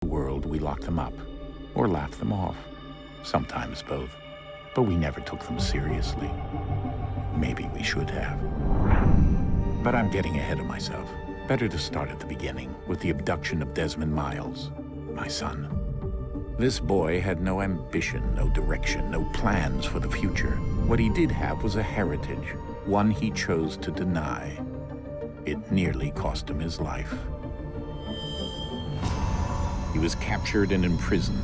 the world, we locked them up, or laughed them off. Sometimes both. But we never took them seriously. Maybe we should have. But I'm getting ahead of myself. Better to start at the beginning, with the abduction of Desmond Miles, my son. This boy had no ambition, no direction, no plans for the future. What he did have was a heritage, one he chose to deny. It nearly cost him his life. He was captured and imprisoned.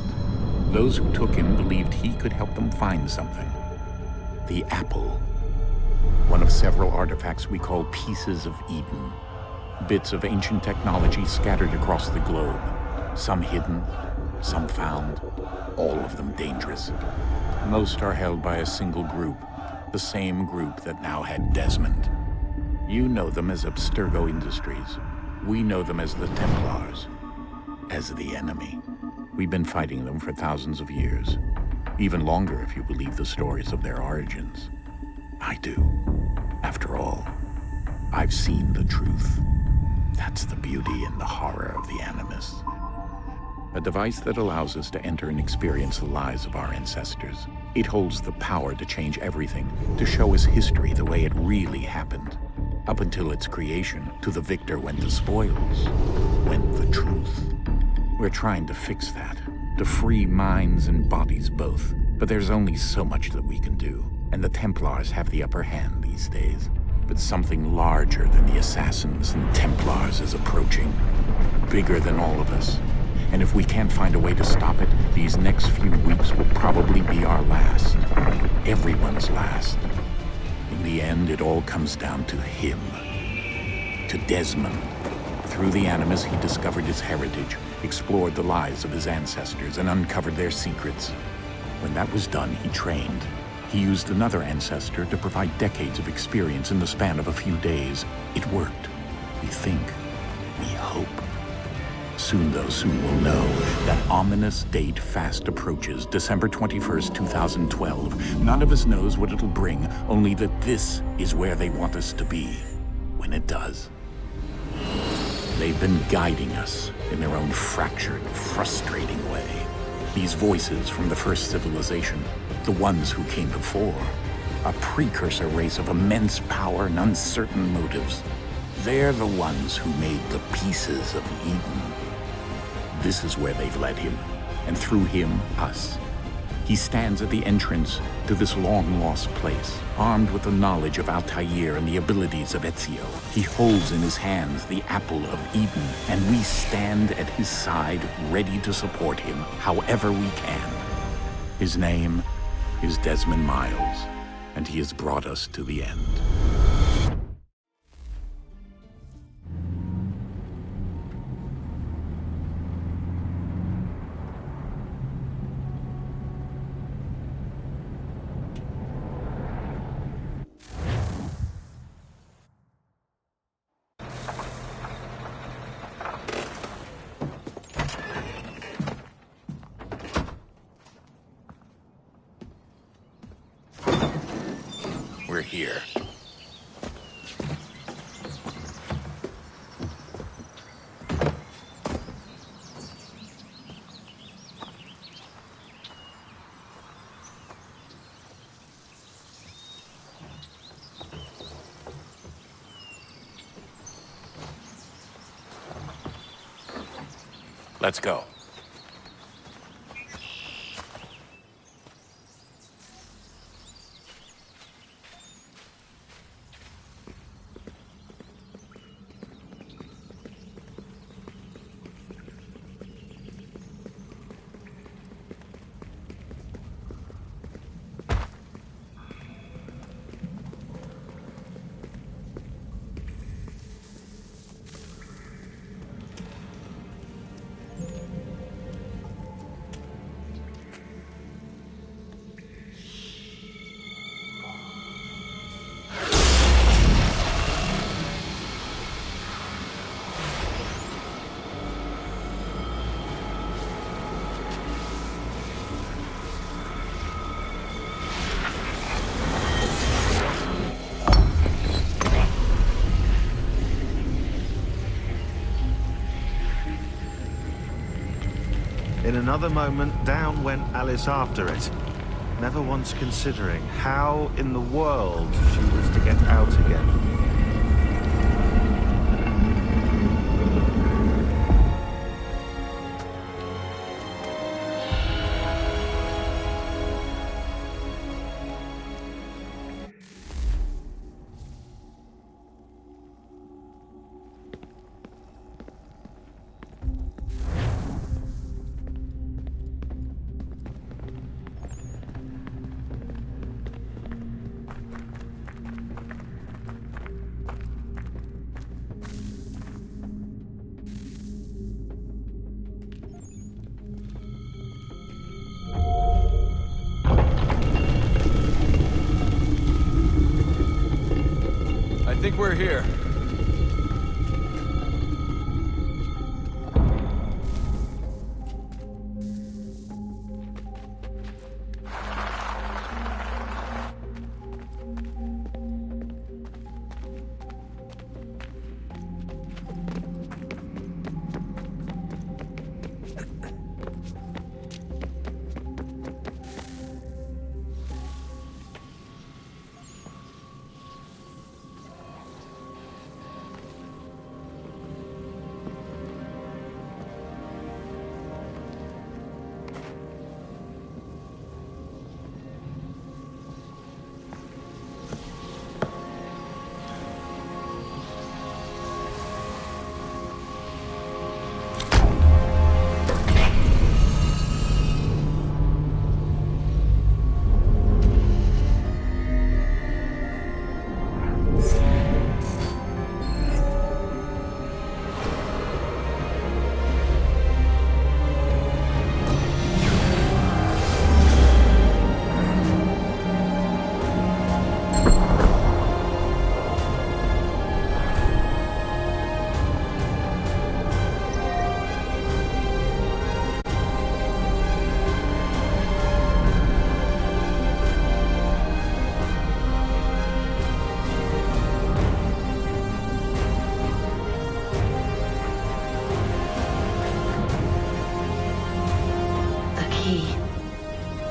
Those who took him believed he could help them find something. The apple. One of several artifacts we call pieces of Eden. Bits of ancient technology scattered across the globe. Some hidden, some found, all of them dangerous. Most are held by a single group, the same group that now had Desmond. You know them as Abstergo Industries. We know them as the Templars, as the enemy. We've been fighting them for thousands of years, even longer if you believe the stories of their origins. I do. After all, I've seen the truth. That's the beauty and the horror of the Animus. A device that allows us to enter and experience the lives of our ancestors. It holds the power to change everything, to show us history the way it really happened. Up until its creation, to the victor went the spoils, went the truth. We're trying to fix that, to free minds and bodies both. But there's only so much that we can do, and the Templars have the upper hand these days. But something larger than the Assassins and Templars is approaching, bigger than all of us. And if we can't find a way to stop it, these next few weeks will probably be our last. Everyone's last. In the end, it all comes down to him. To Desmond. Through the Animus, he discovered his heritage, explored the lives of his ancestors, and uncovered their secrets. When that was done, he trained. He used another ancestor to provide decades of experience in the span of a few days. It worked. We think. We hope. Soon, though, soon we'll know. That ominous date fast approaches, December 21st, 2012. None of us knows what it'll bring, only that this is where they want us to be, when it does. They've been guiding us in their own fractured, frustrating way. These voices from the first civilization, the ones who came before, a precursor race of immense power and uncertain motives. They're the ones who made the pieces of Eden. This is where they've led him, and through him, us. He stands at the entrance to this long-lost place, armed with the knowledge of Altair and the abilities of Ezio. He holds in his hands the apple of Eden, and we stand at his side, ready to support him however we can. His name is Desmond Miles, and he has brought us to the end. We're here. Let's go. In another moment, down went Alice after it, never once considering how in the world she was to get out again. I think we're here.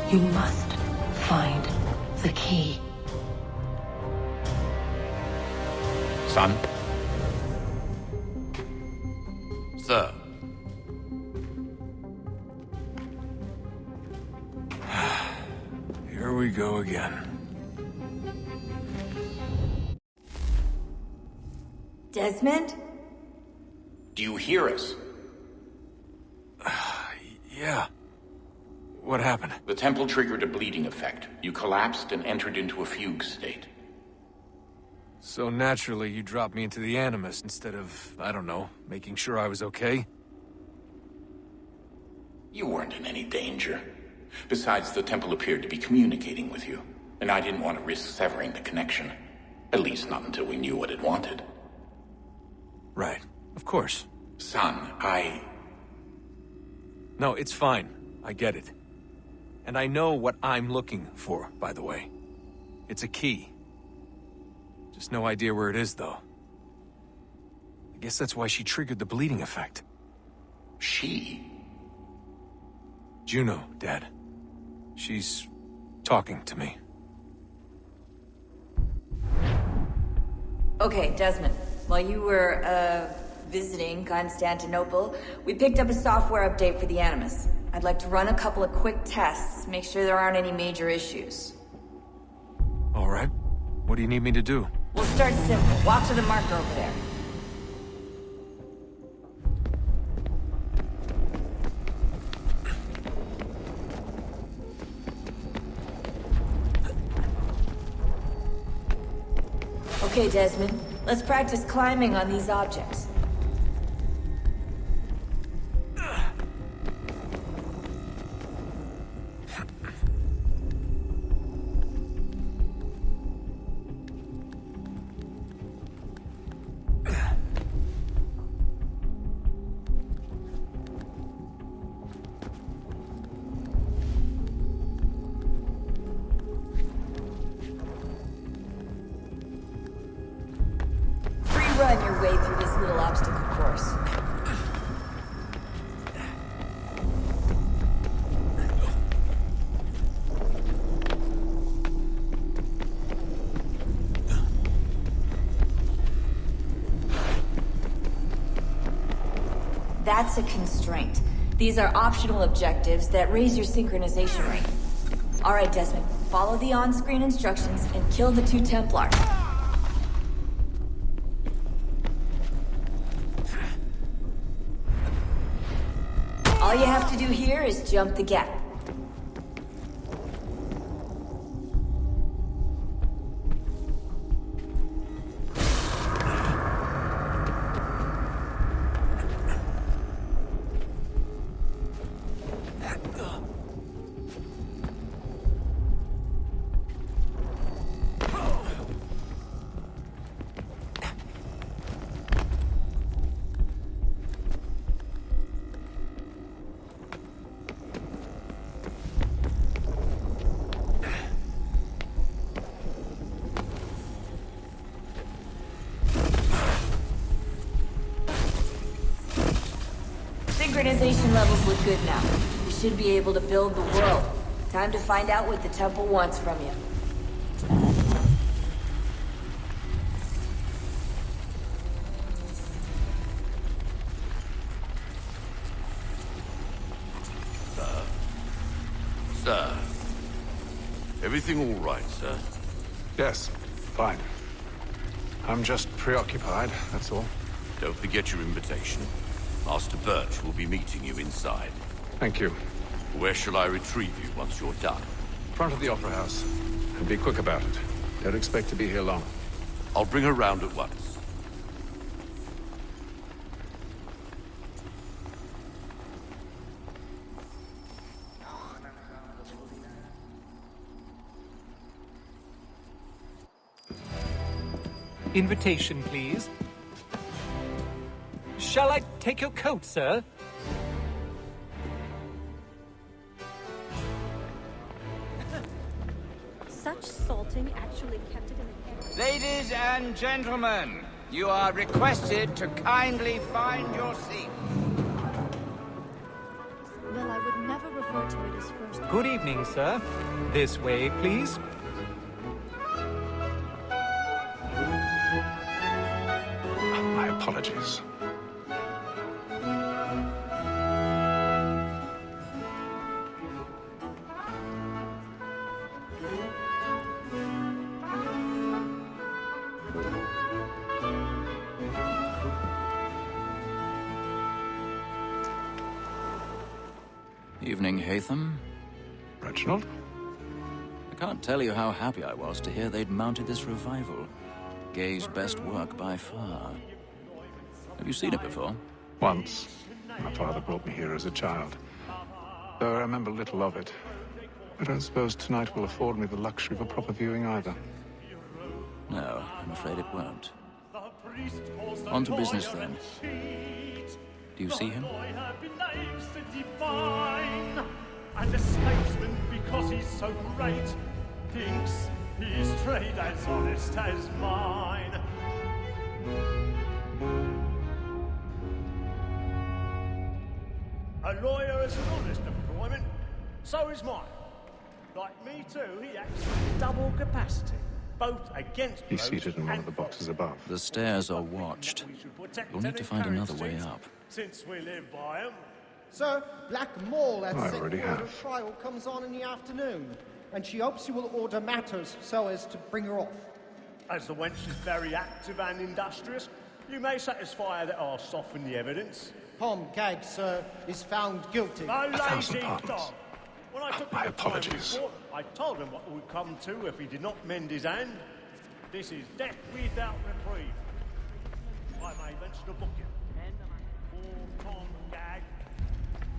You must find the key. Son? Sir. Here we go again. Desmond? Do you hear us? Yeah. What happened? The temple triggered a bleeding effect. You collapsed and entered into a fugue state. So naturally, you dropped me into the Animus instead of, I don't know, making sure I was okay? You weren't in any danger. Besides, the temple appeared to be communicating with you, and I didn't want to risk severing the connection. At least not until we knew what it wanted. Right. Of course. Son, No, it's fine. I get it. And I know what I'm looking for, by the way. It's a key. Just no idea where it is, though. I guess that's why she triggered the bleeding effect. She? Juno, Dad. She's talking to me. Okay, Desmond. While you were, visiting Constantinople, we picked up a software update for the Animus. I'd like to run a couple of quick tests, make sure there aren't any major issues. All right. What do you need me to do? We'll start simple. Walk to the marker over there. Okay, Desmond. Let's practice climbing on these objects. Run your way through this little obstacle course. That's a constraint. These are optional objectives that raise your synchronization rate. Alright, Desmond. Follow the on-screen instructions and kill the 2 Templars. All you have to do here is jump the gap. Synchronization levels look good now. We should be able to build the world. Time to find out what the temple wants from you. Sir. Everything all right, sir? Yes, fine. I'm just preoccupied, that's all. Don't forget your invitation. Master Birch will be meeting you inside. Thank you. Where shall I retrieve you once you're done? Front of the Opera House. And be quick about it. Don't expect to be here long. I'll bring her round at once. Invitation, please. Shall I take your coat, sir? Such salting actually kept it in the air. Ladies and gentlemen, you are requested to kindly find your seat. Well, I would never refer to it as first. Good evening, sir. This way, please. My apologies. Evening, Hatham. Reginald? I can't tell you how happy I was to hear they'd mounted this revival. Gay's best work by far. Have you seen it before? Once. My father brought me here as a child. Though I remember little of it. I don't suppose tonight will afford me the luxury of a proper viewing either. No, I'm afraid it won't. On to business, then. Do you see him? And a statesman, because he's so great, thinks his trade as honest as mine. A lawyer is an honest employment, so is mine. Like me too, he acts in double capacity, both against He's seated in one of the boxes above. The stairs are watched. You'll need to find another way up. Since we live by them. Sir, Black Mall at I St. already Ward have. of trial comes on in the afternoon, and she hopes you will order matters so as to bring her off. As the wench is very active and industrious, you may satisfy her that I'll soften the evidence. Tom Gag, sir, is found guilty. A thousand lazy pardons. dog. When I took My him to trial apologies. before, I told him what it would come to if he did not mend his hand. This is death without reprieve. I may venture to book him. For Tom Gag,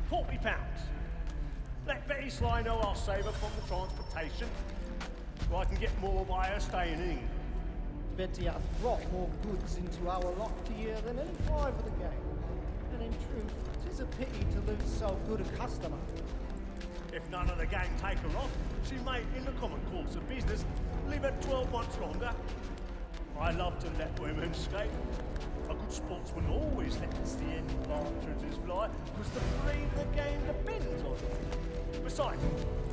£40. Let Betty Sly know I'll save her from the transportation, so I can get more by her staying in England. Betty hath brought more goods into our lot here than any five of the gang. And in truth, 'tis a pity to lose so good a customer. If none of the gang take her off, she may, in the common course of business, live her 12 months longer. I love to let women skate. A good sportsman always lets the end partridges fly, because the free of the game depends on it. Besides,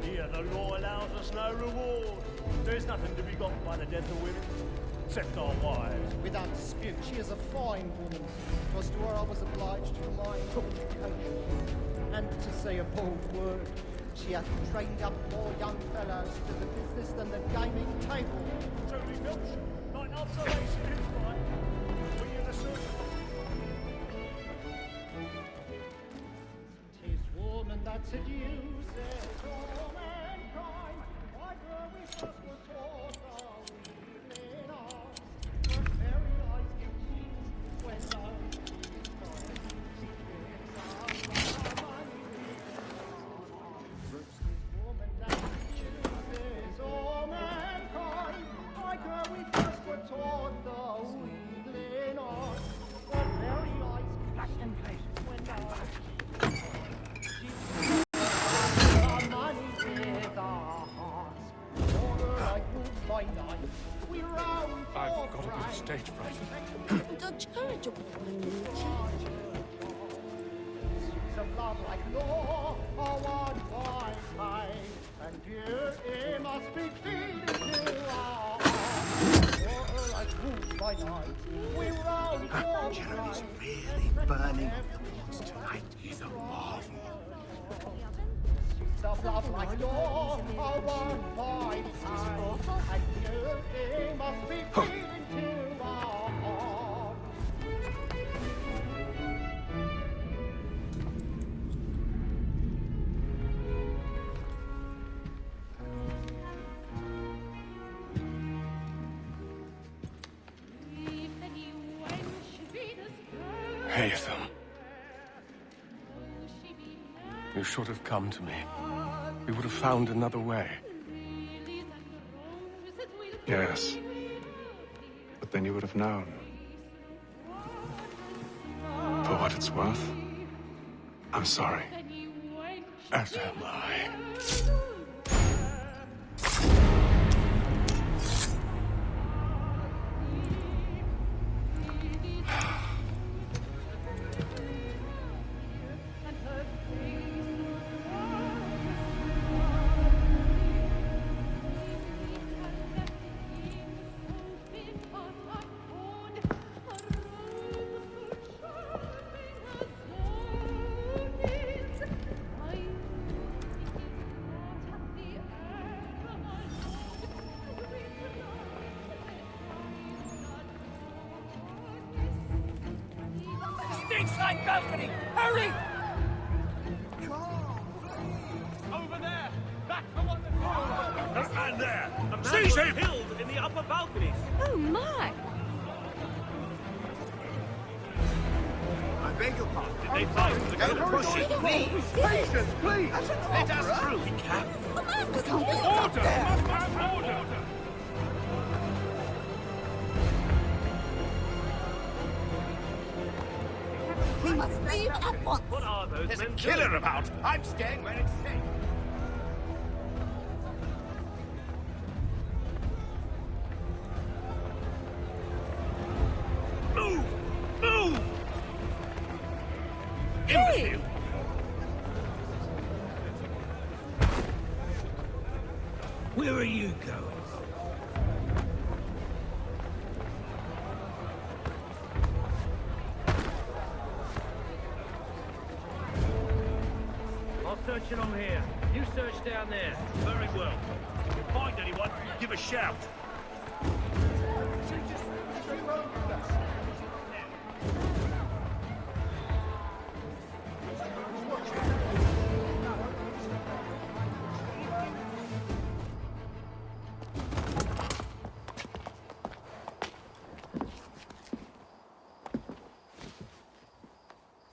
here the law allows us no reward. There's nothing to be got by the death of women. except our wives. Without dispute, she is a fine woman. 'Twas to her I was obliged for my education. And to say a bold word, she hath trained up more young fellows to the business than the gaming table. Truly, Filch, thine observation is right. We are the circle. 'Tis woman that seduces all mankind. Why were we first were taught our weakling arts? Her very eyes give cheeks when love is gone. She gives us our money. Tis woman that seduces all mankind. Why were we first were taught the weakling arts? Her very eyes flash and place when love is I've got a bit of stage fright. The charitable Of love like law, are one by time, and beauty must be feeding to our hearts. Water like wood by night, we roam for Jeremy's really burning the boards tonight. He's a marvel. of love like law, are one by time, and beauty must be feeding to our hearts. Haytham. You should have come to me. We would have found another way. Yes. But then you would have known. For what it's worth, I'm sorry. As am I. Side balcony! Hurry! Over there! That's the one that's... That man there! A man Seize was him! killed in the upper balconies! Oh my! I beg your pardon. Did they find the Don't killer? push it, please. Patience, please. Let us through! The man was killed! Order! Must have order! We must leave at once! What are those There's a men killer doing? about. I'm staying where it's safe. Move! Move! Hey! Where are you going? I'll search along here. You search down there. Very well. If you find anyone, give a shout.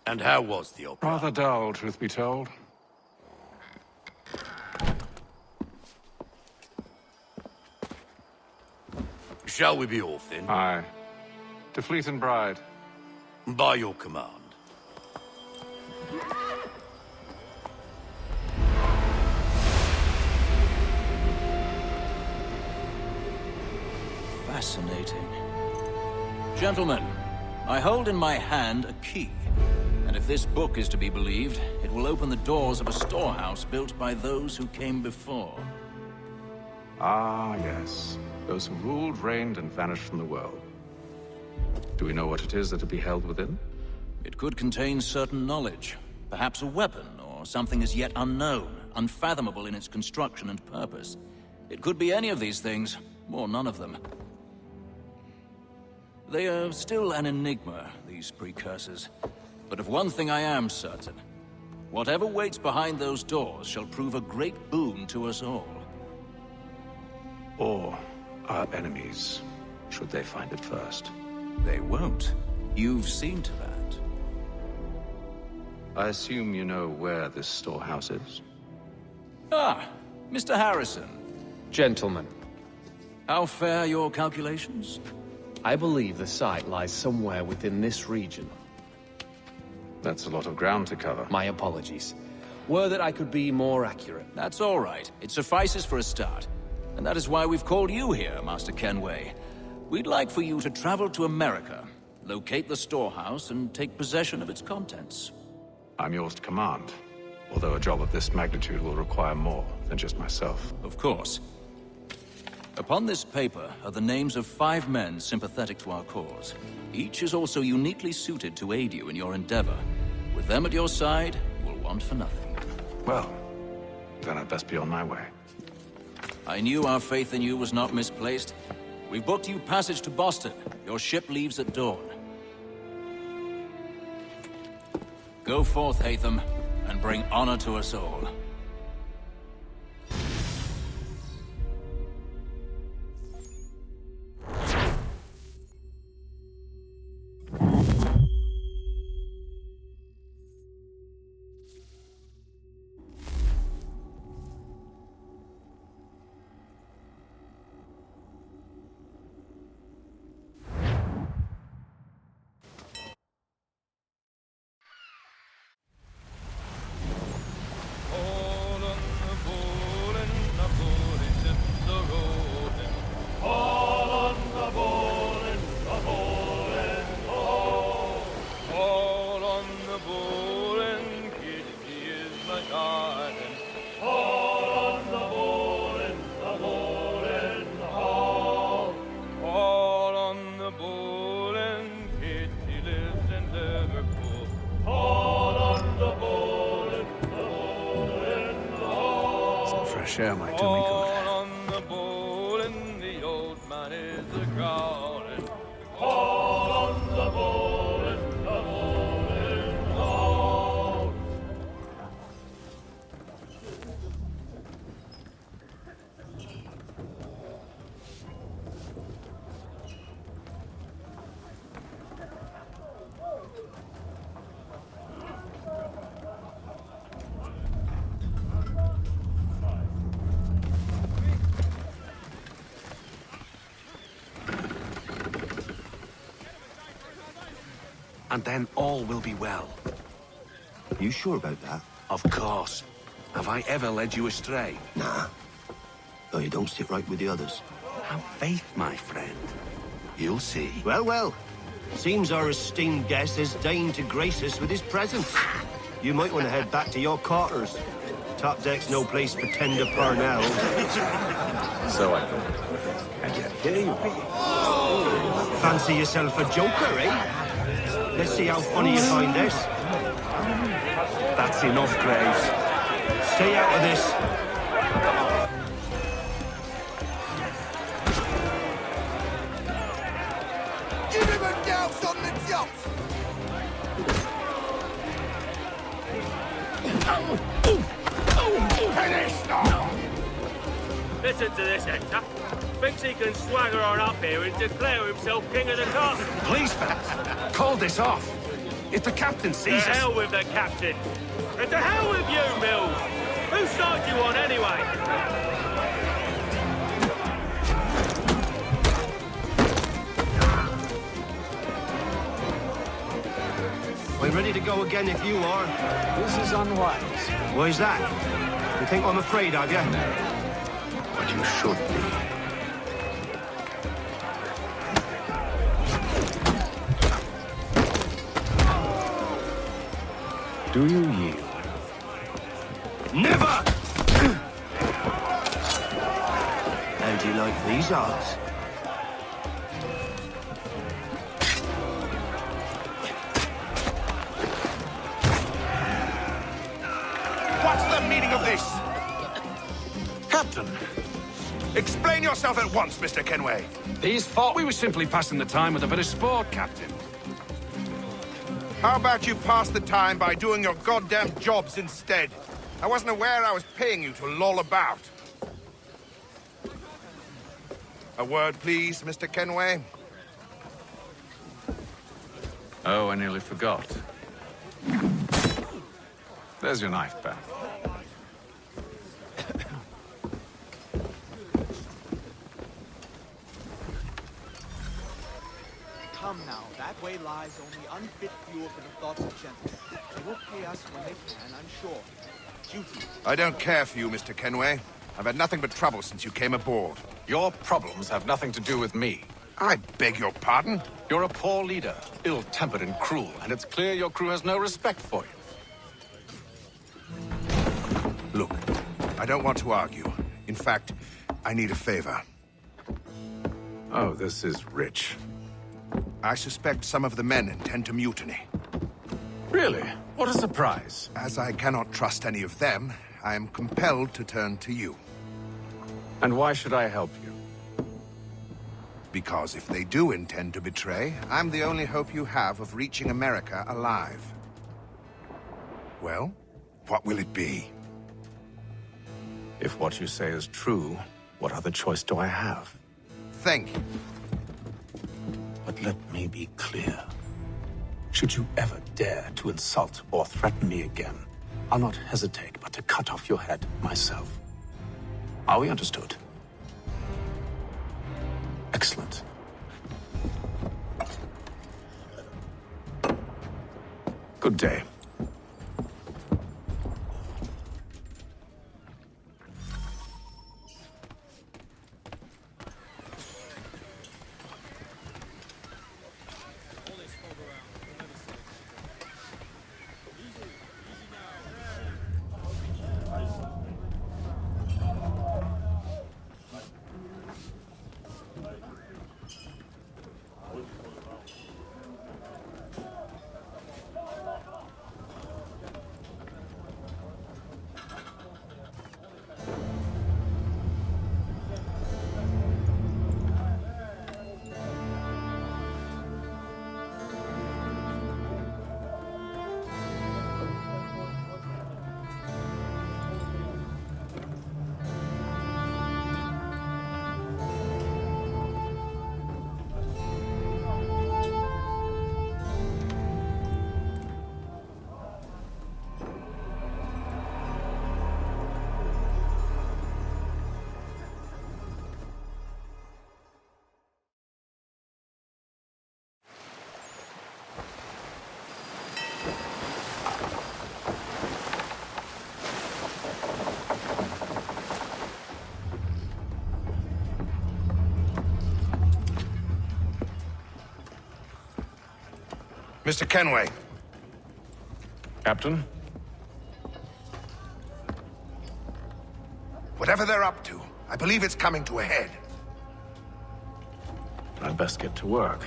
And how was the opera? Rather dull, truth be told. Shall we be off then? Aye. To Fleet and Bride. By your command. Fascinating. Gentlemen, I hold in my hand a key. And if this book is to be believed, it will open the doors of a storehouse built by those who came before. Ah, yes. Those who ruled, reigned, and vanished from the world. Do we know what it is that will be held within? It could contain certain knowledge. Perhaps a weapon, or something as yet unknown, unfathomable in its construction and purpose. It could be any of these things, or none of them. They are still an enigma, these precursors. But of one thing I am certain. Whatever waits behind those doors shall prove a great boon to us all. Or our enemies, should they find it first. They won't. You've seen to that. I assume you know where this storehouse is? Ah, Mr. Harrison. Gentlemen, How fare your calculations? I believe the site lies somewhere within this region. That's a lot of ground to cover. My apologies. Were that I could be more accurate. That's all right. It suffices for a start. And that is why we've called you here, Master Kenway. We'd like for you to travel to America, locate the storehouse, and take possession of its contents. I'm yours to command, although a job of this magnitude will require more than just myself. Of course. Upon this paper are the names of 5 men sympathetic to our cause. Each is also uniquely suited to aid you in your endeavor. With them at your side, you will want for nothing. Well, then I'd best be on my way. I knew our faith in you was not misplaced. We've booked you passage to Boston. Your ship leaves at dawn. Go forth, Hatham, and bring honor to us all. Fresh air might do me good. And then all will be well. You sure about that? Of course. Have I ever led you astray? Nah. Though you don't sit right with the others. Have faith, my friend. You'll see. Well, well. Seems our esteemed guest has deigned to grace us with his presence. You might want to head back to your quarters. Top deck's no place for tender parnells. So I thought. And yet here you be. Fancy yourself a joker, eh? Let's see how funny you find this. That's enough, Graves. Stay out of this. Give him a douse on the top! Finish now! Listen to this, Hector. Thinks he can swagger on up here and declare himself king of the castle. Please, fellas, call this off. If the captain sees To us... hell with the captain. And to hell with you, Mills. Whose side do you on, anyway? We're ready to go again if you are. This is unwise. Why's that? You think I'm afraid of you? But you should be. Do you yield? Never! like these odds. What's the meaning of this? Captain! Explain yourself at once, Mr. Kenway. These thought we were simply passing the time with a bit of sport, Captain. How about you pass the time by doing your goddamn jobs instead? I wasn't aware I was paying you to loll about. A word, please, Mr. Kenway. Oh, I nearly forgot. There's your knife, Ben. Come now, that way lies only unfit fuel for the thoughts of gentlemen. They will pay us when they can, I'm sure. Duty. I don't care for you, Mr. Kenway. I've had nothing but trouble since you came aboard. Your problems have nothing to do with me. I beg your pardon? You're a poor leader, ill-tempered and cruel, and it's clear your crew has no respect for you. Look, I don't want to argue. In fact, I need a favor. Oh, this is rich. I suspect some of the men intend to mutiny. Really? What a surprise. As I cannot trust any of them, I am compelled to turn to you. And why should I help you? Because if they do intend to betray, I'm the only hope you have of reaching America alive. Well, what will it be? If what you say is true, what other choice do I have? Thank you. But let me be clear. Should you ever dare to insult or threaten me again, I'll not hesitate but to cut off your head myself. Are we understood? Excellent. Good day. Mr. Kenway. Captain? Whatever they're up to, I believe it's coming to a head. I'd best get to work.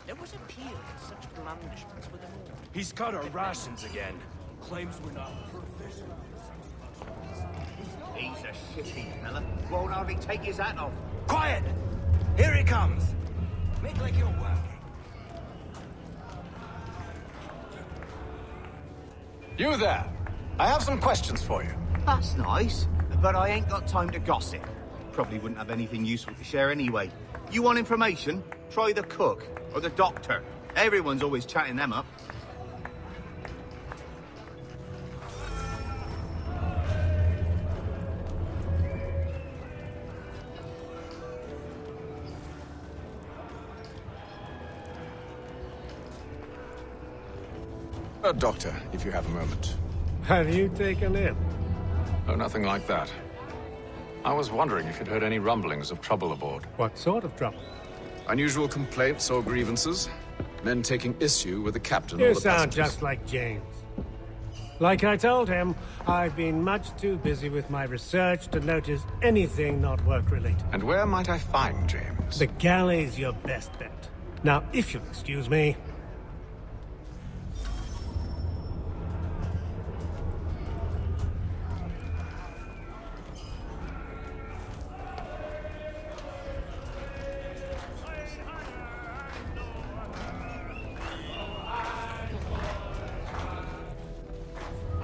There was appeal in such blandishments with them all. He's cut our rations again. Claims we're not professional. He's a shitty fella. Won't hardly take his hat off. Quiet! Here he comes. Make like you're working. You there. I have some questions for you. That's nice, but I ain't got time to gossip. Probably wouldn't have anything useful to share anyway. You want information? Try the cook or the doctor. Everyone's always chatting them up. Doctor, if you have a moment. Have you taken in? Oh, nothing like that. I was wondering if you'd heard any rumblings of trouble aboard. What sort of trouble? Unusual complaints or grievances? Men taking issue with the captain or You the sound passengers? just like James. Like I told him, I've been much too busy with my research to notice anything not work-related. And where might I find James? The galley's your best bet. Now, if you'll excuse me...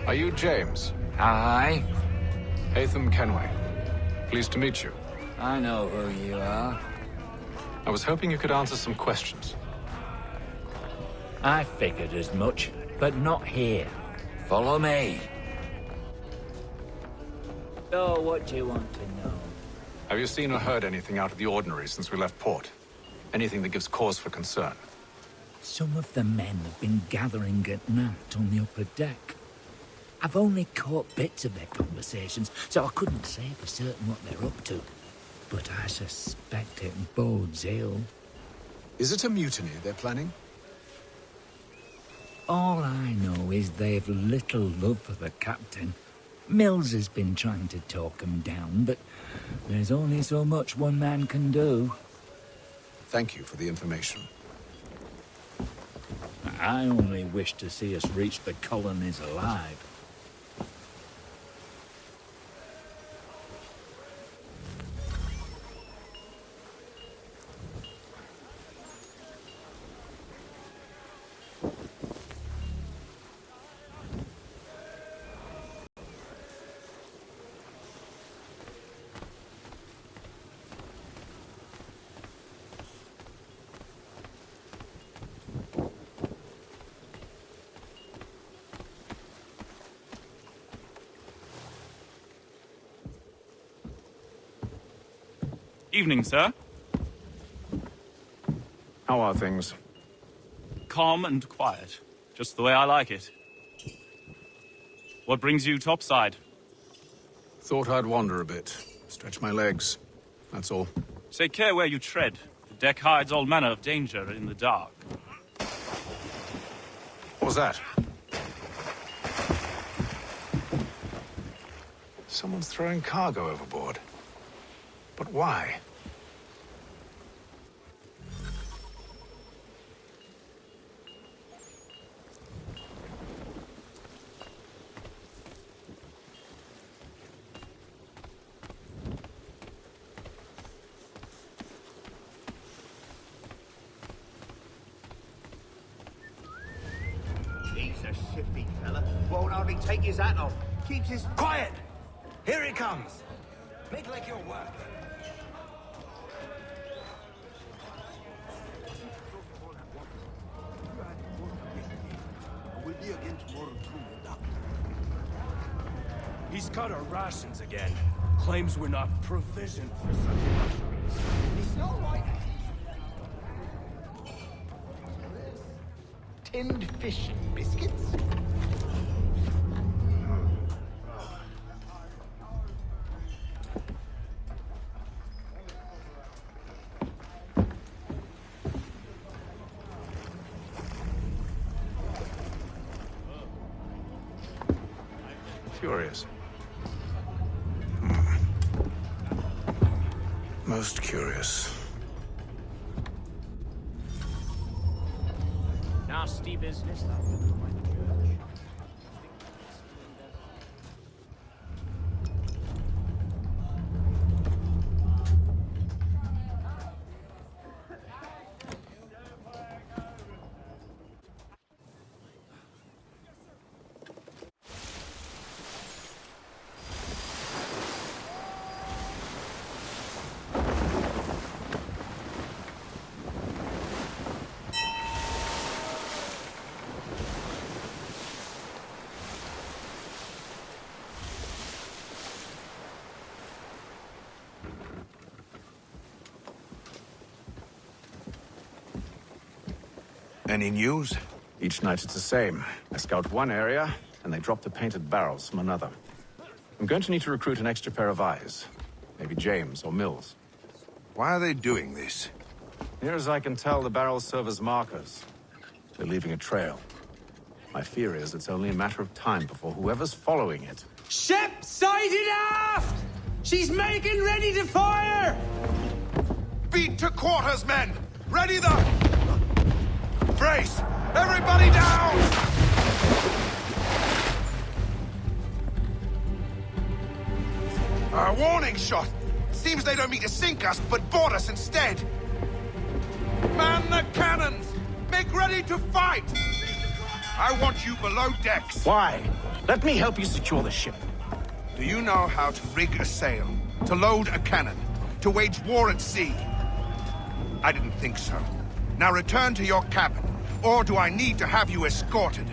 Are you James? Aye. Hatham Kenway. Pleased to meet you. I know who you are. I was hoping you could answer some questions. I figured as much, but not here. Follow me. So, what do you want to know? Have you seen or heard anything out of the ordinary since we left port? Anything that gives cause for concern? Some of the men have been gathering at night on the upper deck. I've only caught bits of their conversations, so I couldn't say for certain what they're up to. But I suspect it bodes ill. Is it a mutiny they're planning? All I know is they've little love for the captain. Mills has been trying to talk him down, but there's only so much one man can do. Thank you for the information. I only wish to see us reach the colonies alive. Evening, sir. How are things? Calm and quiet. Just the way I like it. What brings you topside? Thought I'd wander a bit. Stretch my legs. That's all. Take care where you tread. The deck hides all manner of danger in the dark. What was that? Someone's throwing cargo overboard. But why? He's a shifty fella. Won't hardly take his hat off. Keeps his... Quiet! Here he comes. Make like your work. We'll be again tomorrow too, Doctor. He's cut our rations again. Claims we're not provisioned for such luxuries. It's not right. Tinned fish and biscuits? Curious. Most curious. Nasty business, Any news? Each night it's the same. I scout one area, and they drop the painted barrels from another. I'm going to need to recruit an extra pair of eyes. Maybe James or Mills. Why are they doing this? Near as I can tell, the barrels serve as markers. They're leaving a trail. My fear is it's only a matter of time before whoever's following it... Ship sighted aft! She's making ready to fire! Beat to quarters, men! Ready the... Brace! Everybody down! A warning shot! Seems they don't mean to sink us, but board us instead! Man the cannons! Make ready to fight! I want you below decks! Why? Let me help you secure the ship. Do you know how to rig a sail? To load a cannon? To wage war at sea? I didn't think so. Now return to your cabin, or do I need to have you escorted?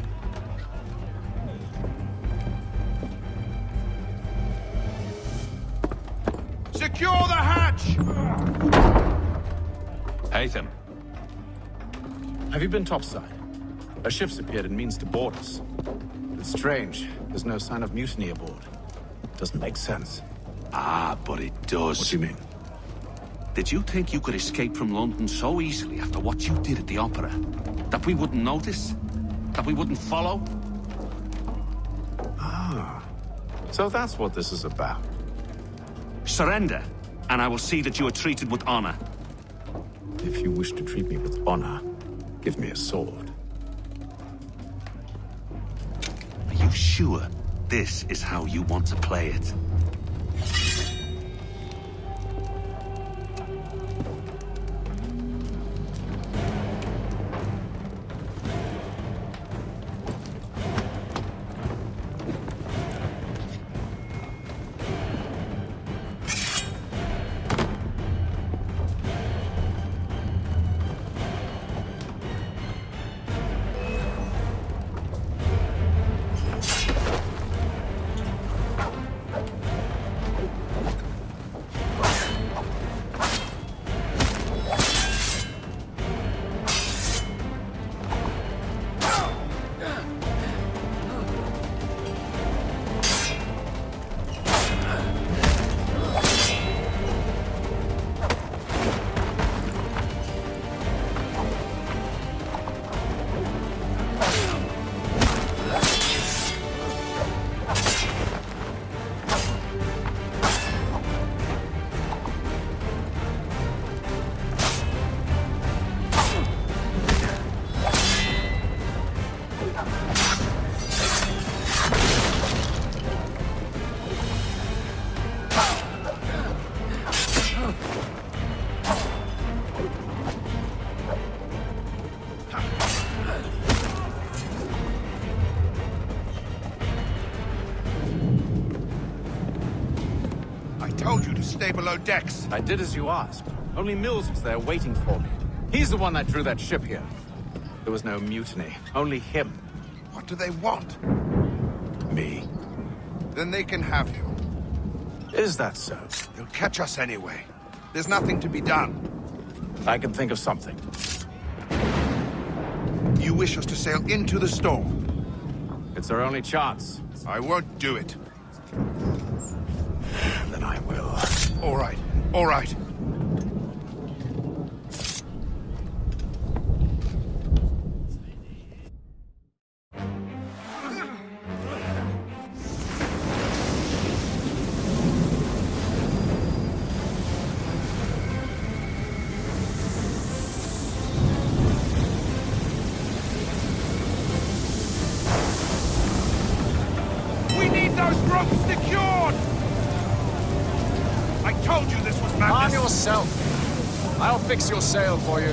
Secure the hatch! Haytham. Have you been topside? A ship's appeared and means to board us. It's strange. There's no sign of mutiny aboard. Doesn't make sense. Ah, but it does. What do you mean? Did you think you could escape from London so easily after what you did at the opera? That we wouldn't notice? That we wouldn't follow? Ah. So that's what this is about. Surrender, and I will see that you are treated with honor. If you wish to treat me with honor, give me a sword. Are you sure this is how you want to play it? Stay below decks. I did as you asked. Only Mills was there waiting for me. He's the one that drew that ship here. There was no mutiny, only him. What do they want? Me. Then they can have you. Is that so? They'll catch us anyway. There's nothing to be done. I can think of something. You wish us to sail into the storm? It's our only chance. I won't do it. Then I will. All right, all right. We need those ropes secured! I told you this was madness! Arm yourself. I'll fix your sail for you.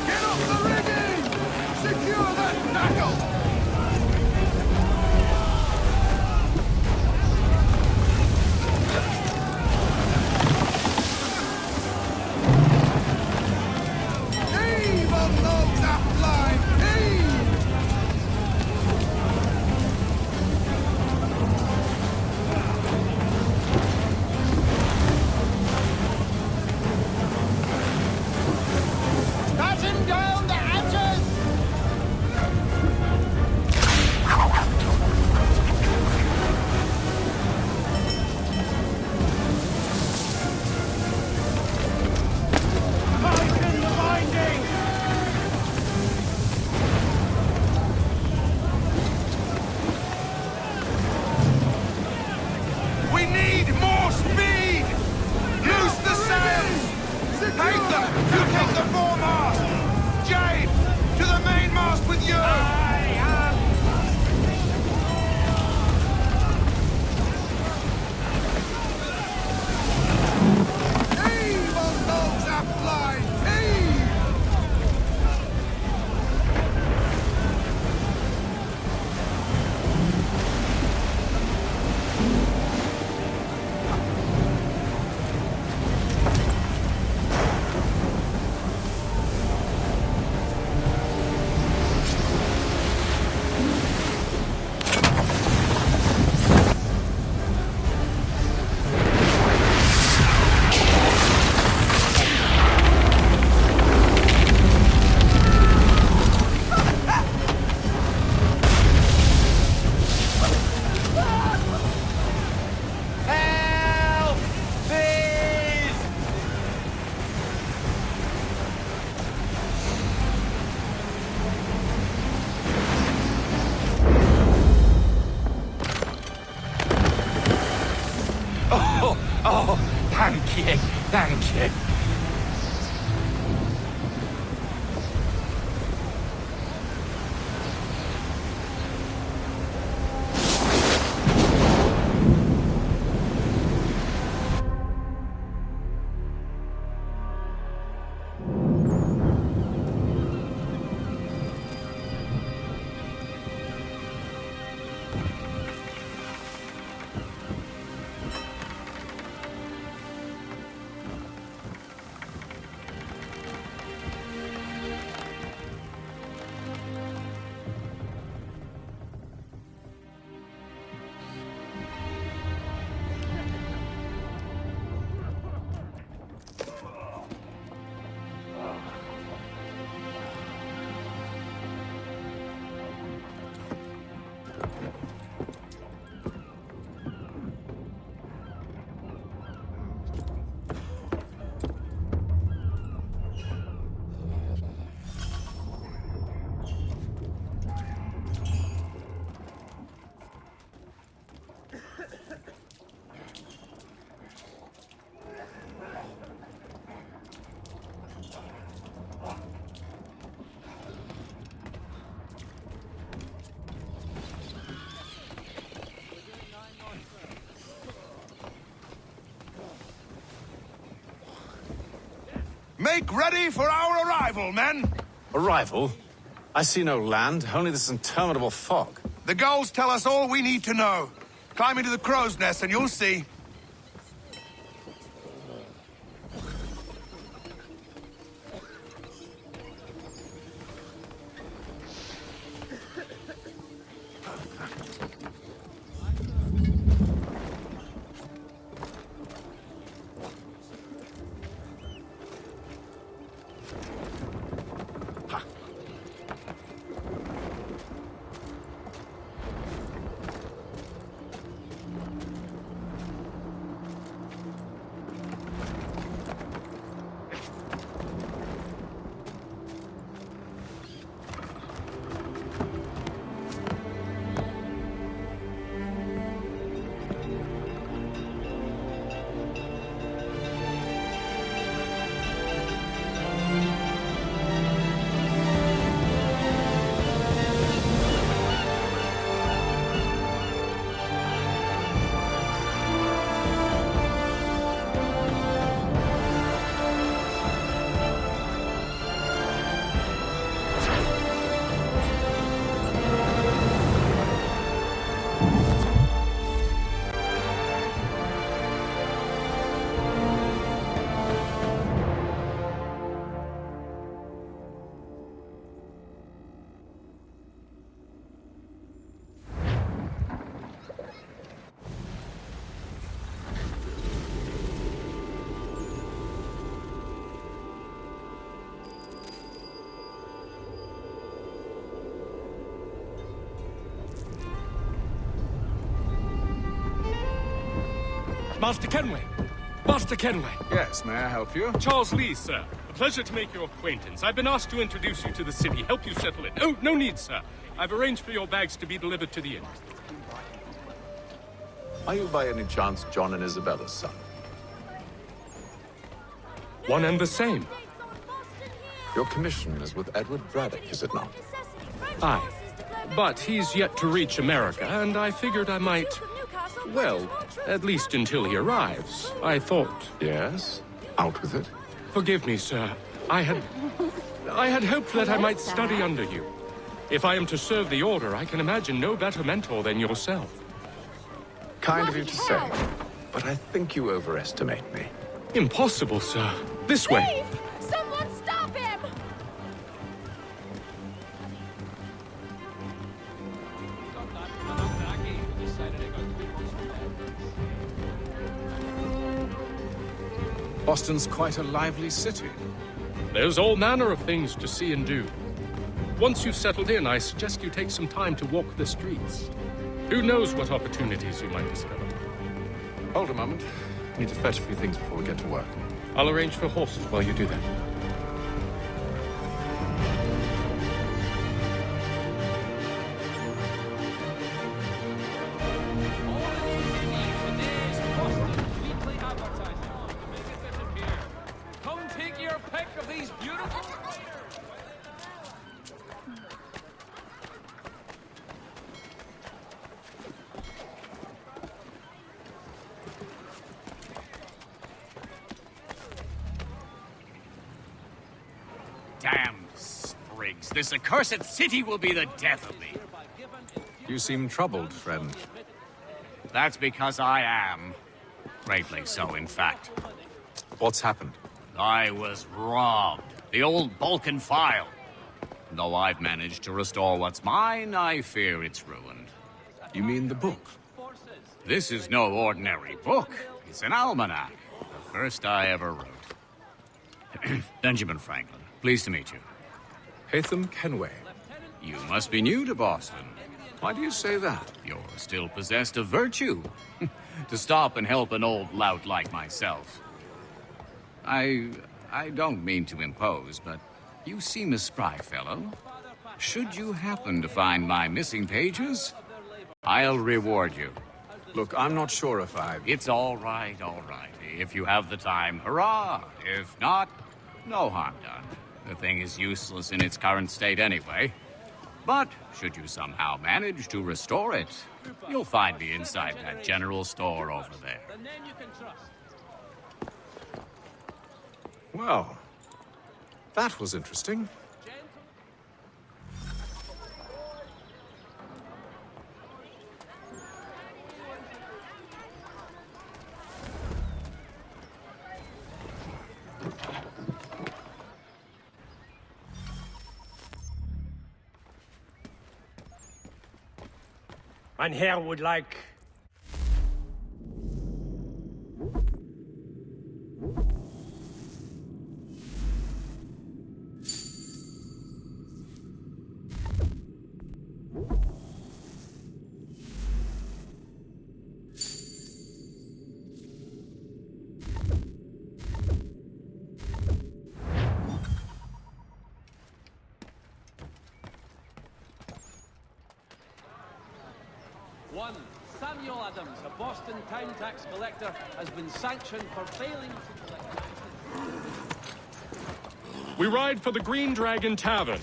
Get off the rigging! Secure that tackle! Oh, thank you, thank you. Make ready for our arrival, men! Arrival? I see no land, only this interminable fog. The gulls tell us all we need to know. Climb into the crow's nest and you'll see. Master Kenway! Master Kenway! Yes, may I help you? Charles Lee, sir. A pleasure to make your acquaintance. I've been asked to introduce you to the city, help you settle in. Oh, no need, sir. I've arranged for your bags to be delivered to the inn. Are you by any chance John and Isabella's son? One and the same. Your commission is with Edward Braddock, is it not? Aye. But he's yet to reach America, and I figured I might... Well, at least until he arrives, I thought... Yes? Out with it. Forgive me, sir. I had hoped that I might study under you. If I am to serve the Order, I can imagine no better mentor than yourself. Kind of you to say, but I think you overestimate me. Impossible, sir. This way. Someone stop him! Boston's quite a lively city. There's all manner of things to see and do. Once you've settled in, I suggest you take some time to walk the streets. Who knows what opportunities you might discover. Hold a moment. I need to fetch a few things before we get to work. I'll arrange for horses while you do that. plagues! This accursed city will be the death of me. You seem troubled, friend. That's because I am. Greatly so, in fact. What's happened? I was robbed. The old Balkan file. Though I've managed to restore what's mine, I fear it's ruined. You mean the book? This is no ordinary book. It's an almanac. The first I ever wrote. Benjamin Franklin, pleased to meet you. Haytham Kenway. You must be new to Boston. Why do you say that? You're still possessed of virtue. To stop and help an old lout like myself. I don't mean to impose, but you seem a spry fellow. Should you happen to find my missing pages, I'll reward you. Look, I'm not sure if It's all right, all right. If you have the time, hurrah! If not, no harm done. The thing is useless in its current state anyway. But should you somehow manage to restore it, you'll find me inside that general store over there. Well, that was interesting. Mein Herr would like... One, Samuel Adams, a Boston town tax collector, has been sanctioned for failing to collect... We ride for the Green Dragon Tavern.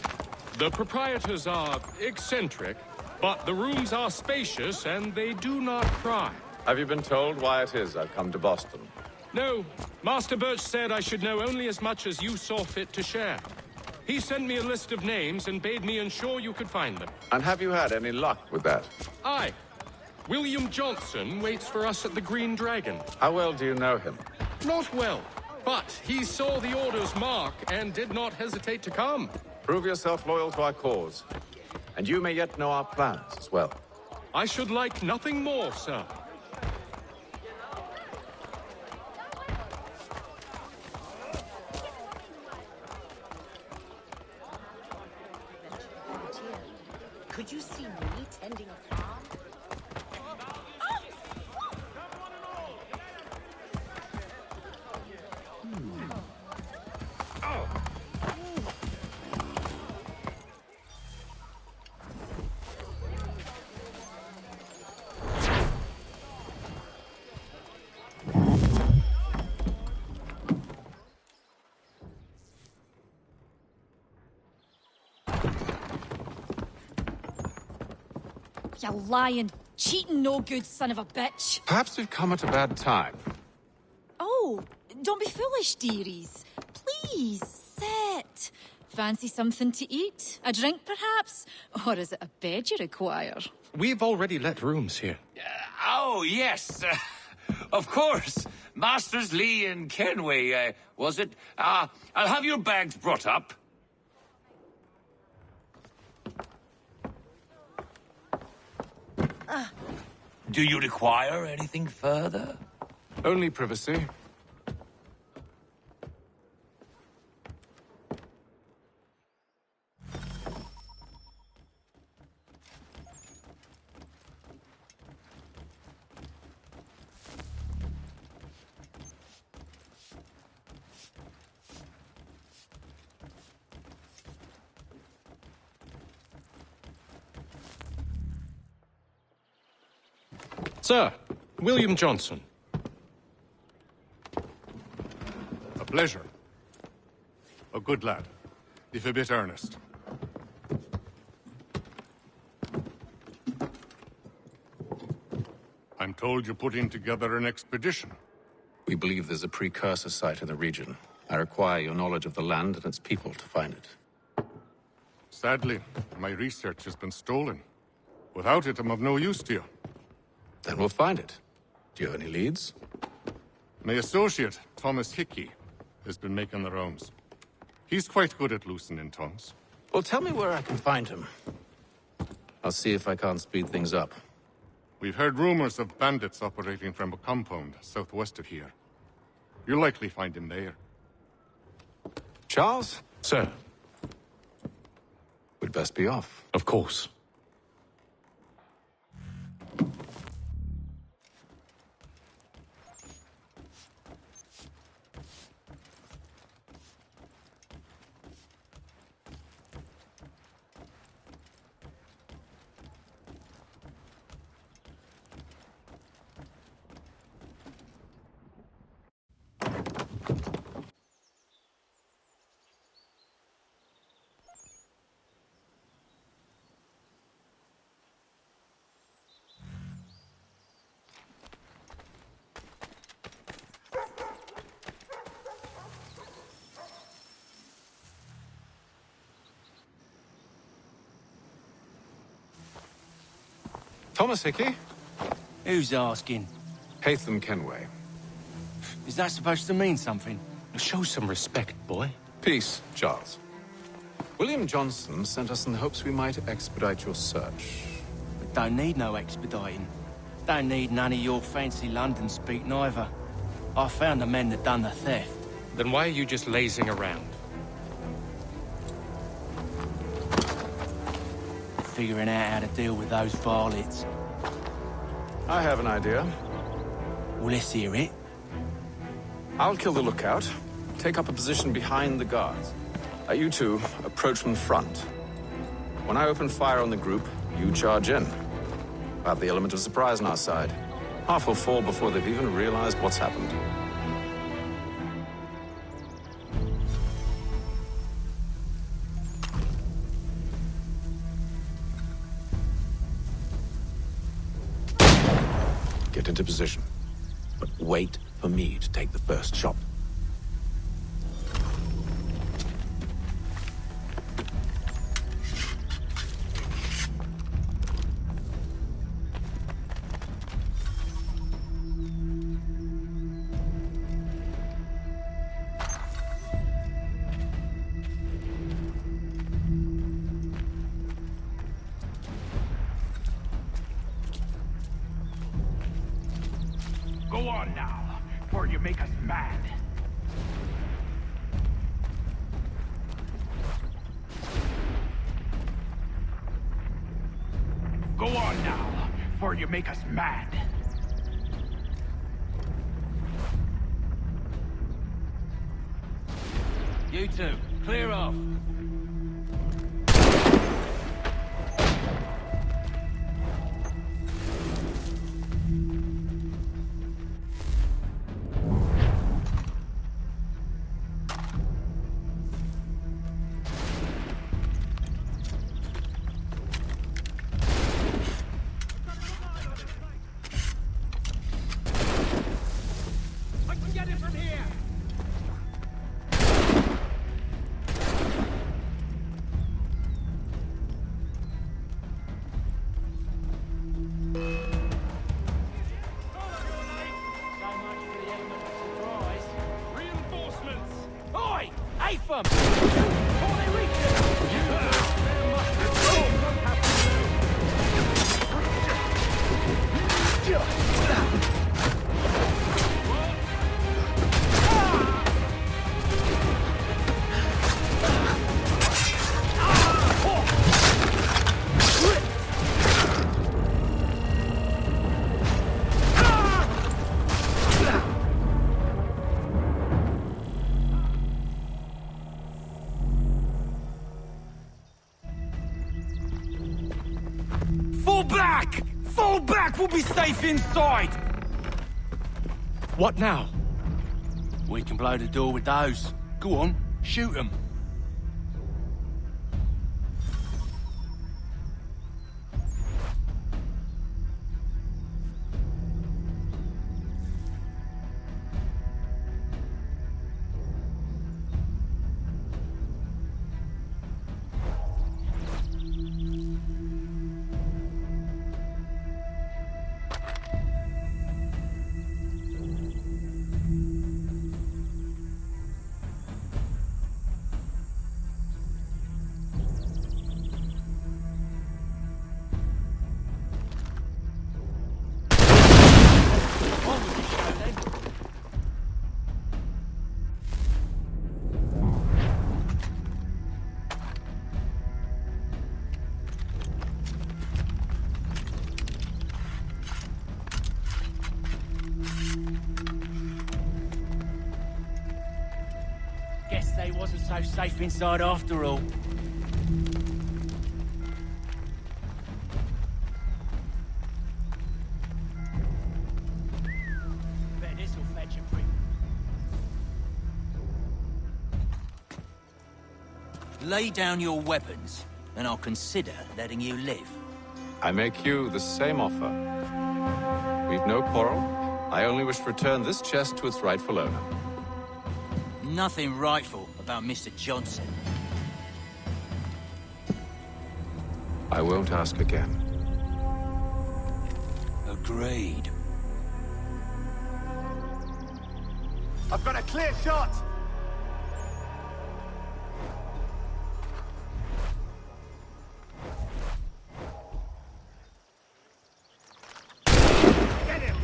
The proprietors are eccentric, but the rooms are spacious and they do not cry. Have you been told why it is I've come to Boston? No. Master Birch said I should know only as much as you saw fit to share. He sent me a list of names and bade me ensure you could find them. And have you had any luck with that? Aye. William Johnson waits for us at the Green Dragon. How well do you know him? Not well, but he saw the order's mark and did not hesitate to come. Prove yourself loyal to our cause, and you may yet know our plans as well. I should like nothing more, sir. Could you see me tending a farm? You lying, cheating, no good son of a bitch. Perhaps we've come at a bad time. Oh, don't be foolish, dearies. Please, sit. Fancy something to eat? A drink, perhaps? Or is it a bed you require? We've already let rooms here. Oh, yes. Of course. Masters Lee and Kenway, was it? I'll have your bags brought up. Do you require anything further? Only privacy. Sir, William Johnson. A pleasure. A good lad, if a bit earnest. I'm told you're putting together an expedition. We believe there's a precursor site in the region. I require your knowledge of the land and its people to find it. Sadly, my research has been stolen. Without it, I'm of no use to you. Then we'll find it. Do you have any leads? My associate, Thomas Hickey, has been making the rounds. He's quite good at loosening tongues. Well, tell me where I can find him. I'll see if I can't speed things up. We've heard rumors of bandits operating from a compound southwest of here. You'll likely find him there. Charles? Sir. We'd best be off. Of course. Thomas Hickey? Who's asking? Haytham Kenway. Is that supposed to mean something? Show some respect, boy. Peace, Charles. William Johnson sent us in the hopes we might expedite your search. We don't need no expediting. Don't need none of your fancy London speak neither. I found the men that done the theft. Then why are you just lazing around? Figuring out how to deal with those varlets. I have an idea. Well, let's hear it. I'll kill the lookout, take up a position behind the guards. You two approach from the front. When I open fire on the group, you charge in. We'll have the element of surprise on our side. Half will fall before they've even realized what's happened. Get into position, but wait for me to take the first shot. Go on now, before you make us mad. Go on now, before you make us mad. You two, clear off. Fall back! We'll be safe inside! What now? We can blow the door with those. Go on, shoot them. on with the show then. Guess they wasn't so safe inside after all. Bet this'll fetch a prick. Lay down your weapons, and I'll consider letting you live. I make you the same offer. We've no quarrel. I only wish to return this chest to its rightful owner. Nothing rightful about Mr. Johnson. I won't ask again. Agreed. I've got a clear shot! Get him!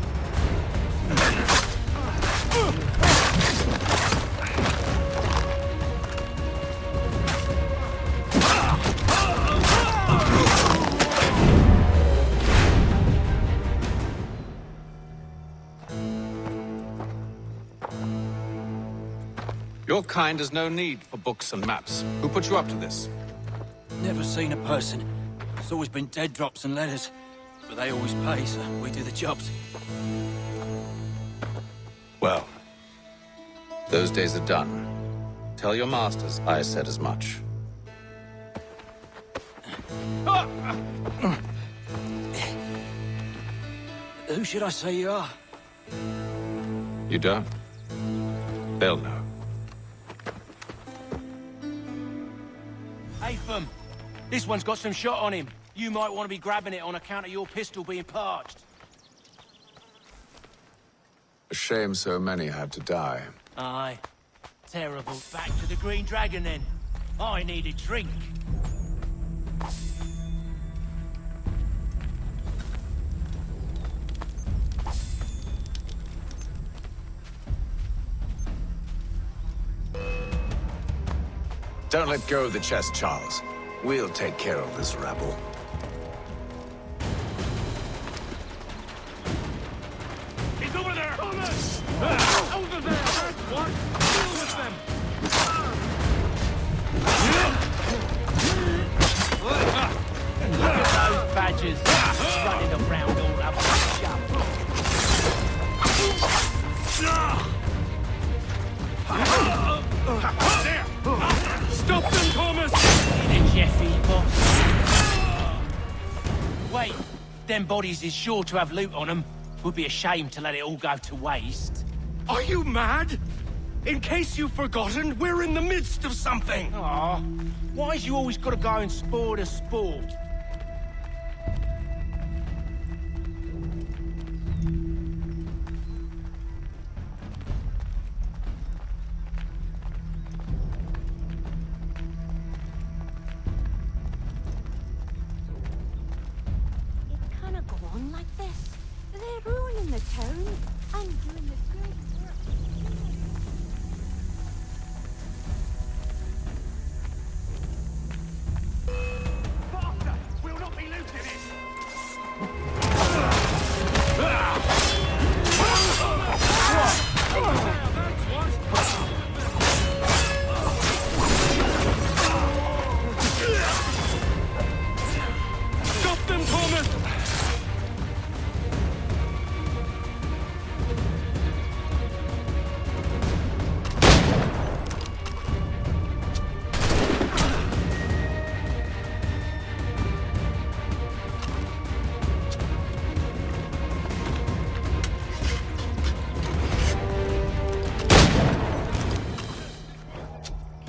Your kind has no need for books and maps. Who put you up to this? Never seen a person. It's always been dead drops and letters. But they always pay, so we do the jobs. Well, those days are done. Tell your masters I said as much. Who should I say you are? You don't? They'll know. Hey, Fum. This one's got some shot on him. You might want to be grabbing it on account of your pistol being parched. A shame so many had to die. Aye. Terrible. Back to the Green Dragon, then. I need a drink. Don't let go of the chest, Charles. We'll take care of this rabble. He's over there! Thomas! Over there! That's one! Deal with them! Look at those badgers running around all up the shop. There! Stop them, Thomas! In a Jeffy, boss. Wait, them bodies is sure to have loot on them. Would be a shame to let it all go to waste. Are you mad? In case you've forgotten, we're in the midst of something. Aw, why's you always gotta go and spoil the sport? It cannot go on like this. They're ruining the town and doing the great work. Faster! We'll not be looting it! Stop them, Thomas!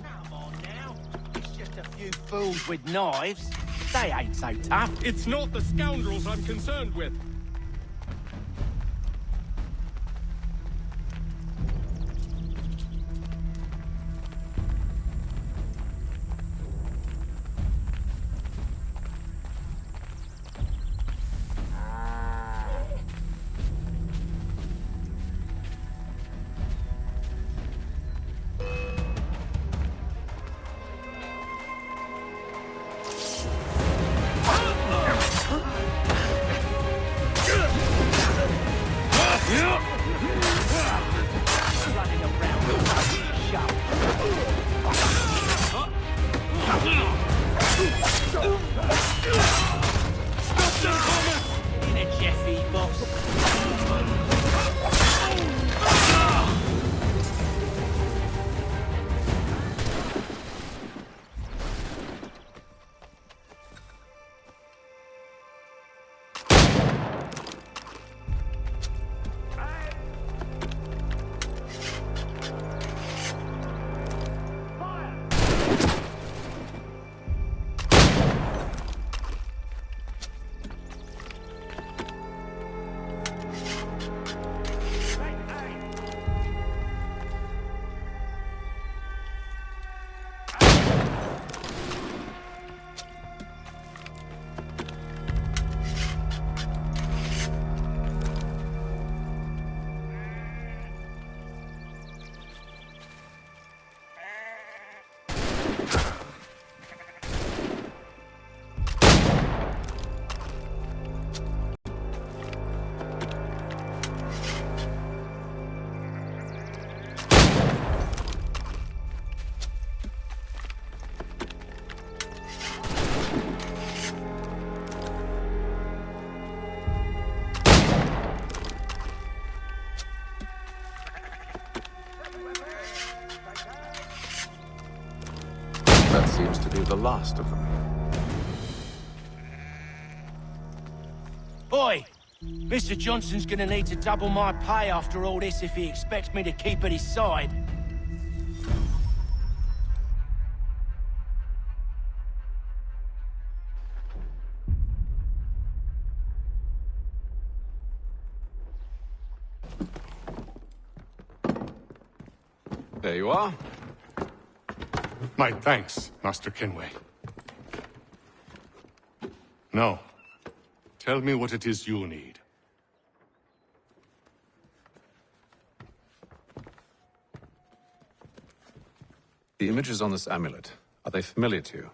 Come on now. It's just a few fools with knives. They ain't so tough. It's not the scoundrels I'm concerned with. Running around with a shove. In a Jeffy boss. That seems to be the last of them. Boy, Mr. Johnson's gonna need to double my pay after all this if he expects me to keep at his side. There you are. My thanks, Master Kenway. Now, tell me what it is you need. The images on this amulet, are they familiar to you?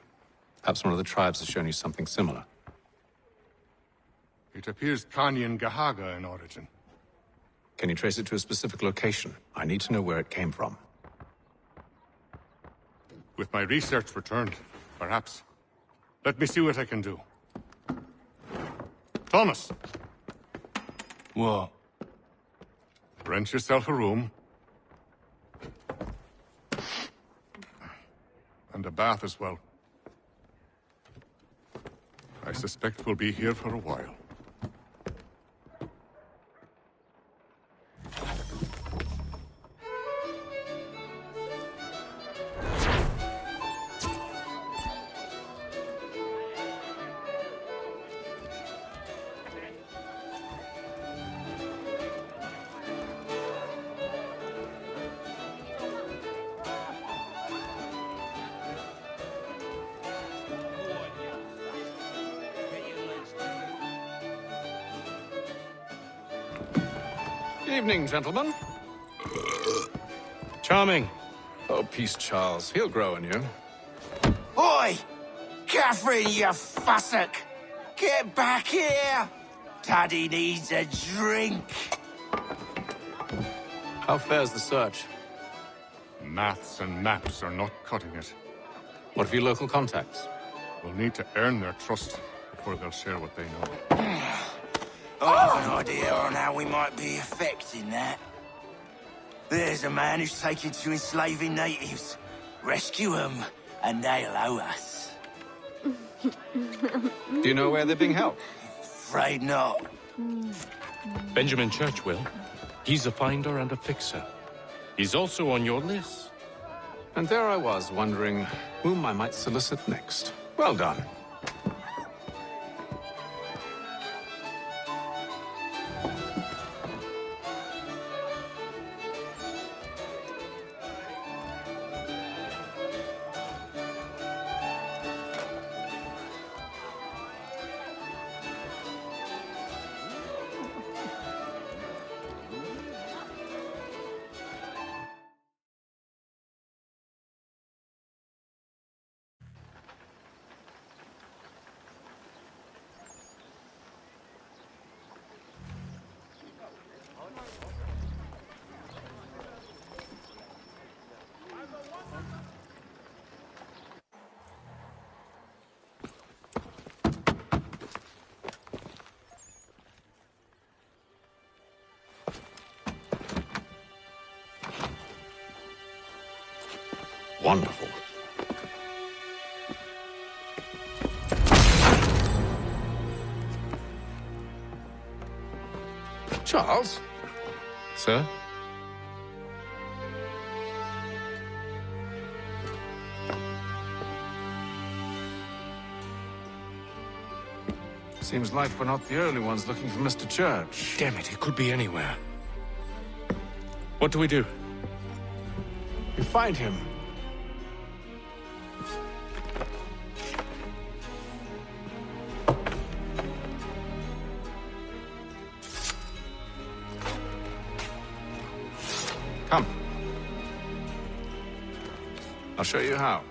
Perhaps one of the tribes has shown you something similar. It appears Kanyan Gahaga in origin. Can you trace it to a specific location? I need to know where it came from. With my research returned, perhaps. Let me see what I can do. Thomas! What? Rent yourself a room. And a bath as well. I suspect we'll be here for a while. Evening, gentlemen. Charming. Oh, peace, Charles. He'll grow on you. Oi! Catherine, you fussock! Get back here! Daddy needs a drink! How fares the search? Maths and maps are not cutting it. What of your local contacts? We'll need to earn their trust before they'll share what they know. I have an idea on how we might be affecting that. There's a man who's taken to enslaving natives. Rescue them, and they'll owe us. Do you know where they're being held? Afraid not. Benjamin Churchwill. He's a finder and a fixer. He's also on your list. And there I was, wondering whom I might solicit next. Well done. Wonderful. Charles? Sir? Seems like we're not the only ones looking for Mr. Church. Damn it, he could be anywhere. What do we do? You find him. Come. I'll show you how.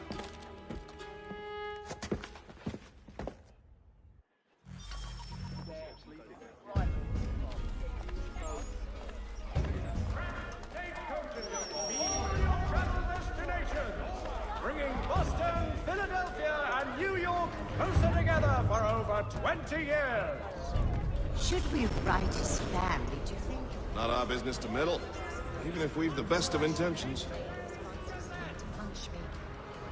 Bringing Boston, Philadelphia, and New York closer together for over 20 years. Should we write his family, do you think? Not our business to meddle, even if we've the best of intentions. Punch me.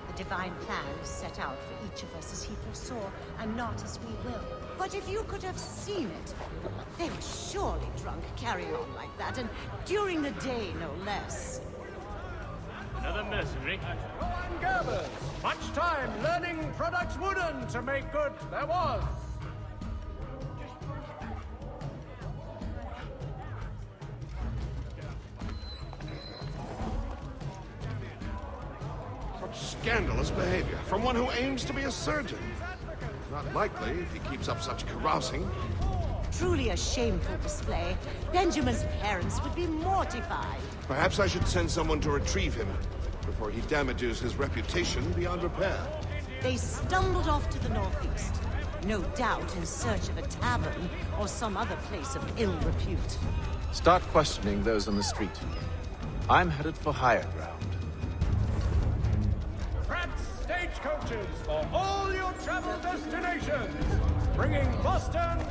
The divine plan is set out for each of us as he foresaw, and not as we will. But if you could have seen it, they were surely drunk carrying on like that, and during the day, no less. Another mercenary. Rowan Gerbers. Much time learning products wooden to make good there was. Such scandalous behavior from one who aims to be a surgeon. Not likely if he keeps up such carousing. Truly a shameful display. Benjamin's parents would be mortified. Perhaps I should send someone to retrieve him before he damages his reputation beyond repair. They stumbled off to the northeast, no doubt in search of a tavern or some other place of ill repute. Start questioning those on the street. I'm headed for higher ground. Pratt's stagecoaches for all your travel destinations. Bringing Boston,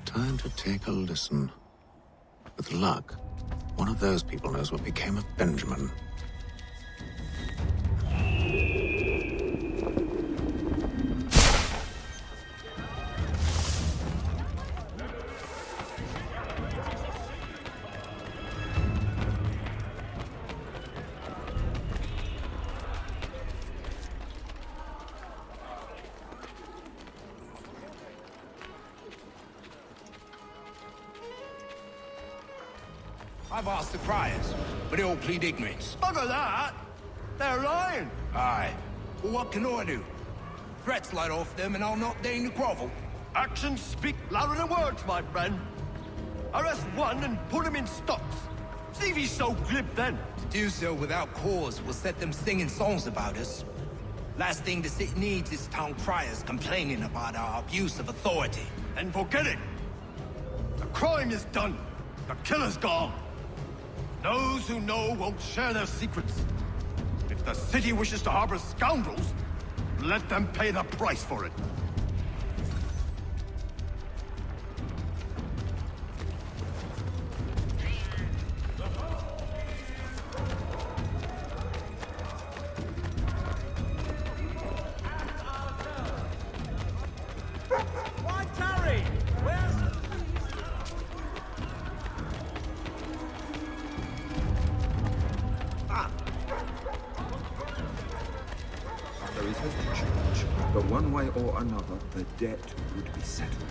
Time to take a listen. With luck, one of those people knows what became of Benjamin. I've asked the criers, but they all plead ignorance. Bugger that! They're lying! Aye. Well, what can I do? Threats light off them and I'll not deign to grovel. Actions speak louder than words, my friend. Arrest one and put him in stocks. See if he's so glib then. To do so without cause will set them singing songs about us. Last thing the city needs is town criers complaining about our abuse of authority. And forget it. The crime is done. The killer's gone. Those who know won't share their secrets. If the city wishes to harbor scoundrels, Let them pay the price for it. Why tarry? Where's... There is no charge, but one way or another, the debt would be settled.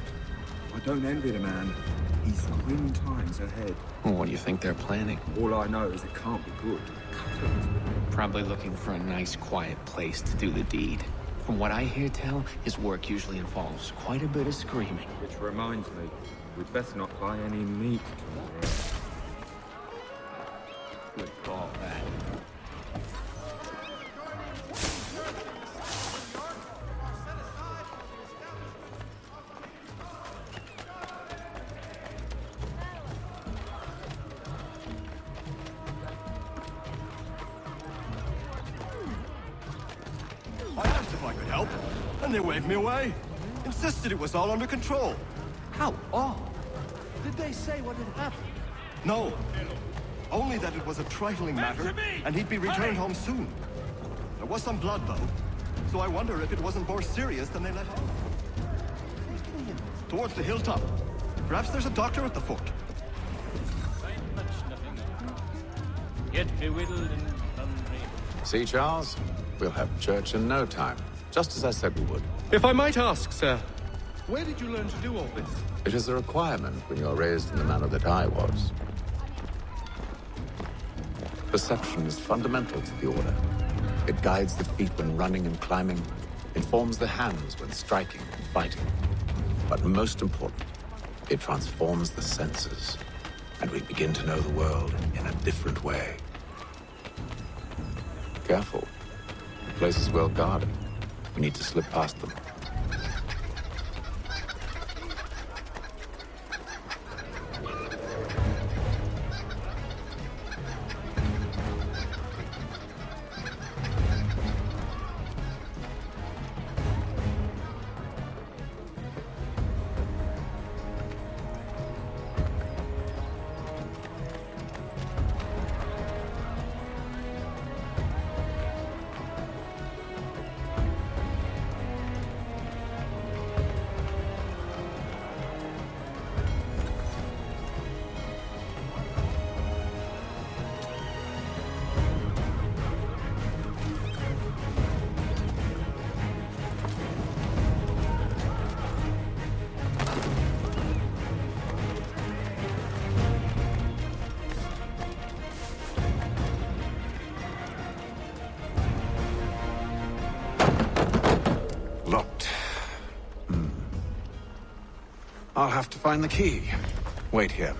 I don't envy the man. He's grim times ahead. Well, what do you think they're planning? All I know is it can't be good. Probably looking for a nice, quiet place to do the deed. From what I hear tell, his work usually involves quite a bit of screaming. Which reminds me, we'd better not buy any meat tomorrow. Good call, that. I asked if I could help, and they waved me away. Insisted it was all under control. How odd. Did they say what had happened? No. Only that it was a trifling matter, and he'd be returned home soon. There was some blood, though, so I wonder if it wasn't more serious than they let on. Towards the hilltop. Perhaps there's a doctor at the fort. Get bewildered and hungry. See, Charles? We'll have church in no time, just as I said we would. If I might ask, sir, where did you learn to do all this? It is a requirement when you're raised in the manner that I was. Perception is fundamental to the Order. It guides the feet when running and climbing, informs the hands when striking and fighting. But most important, it transforms the senses, and we begin to know the world in a different way. Careful. The place is well guarded. We need to slip past them. Locked. I'll have to find the key. Wait here.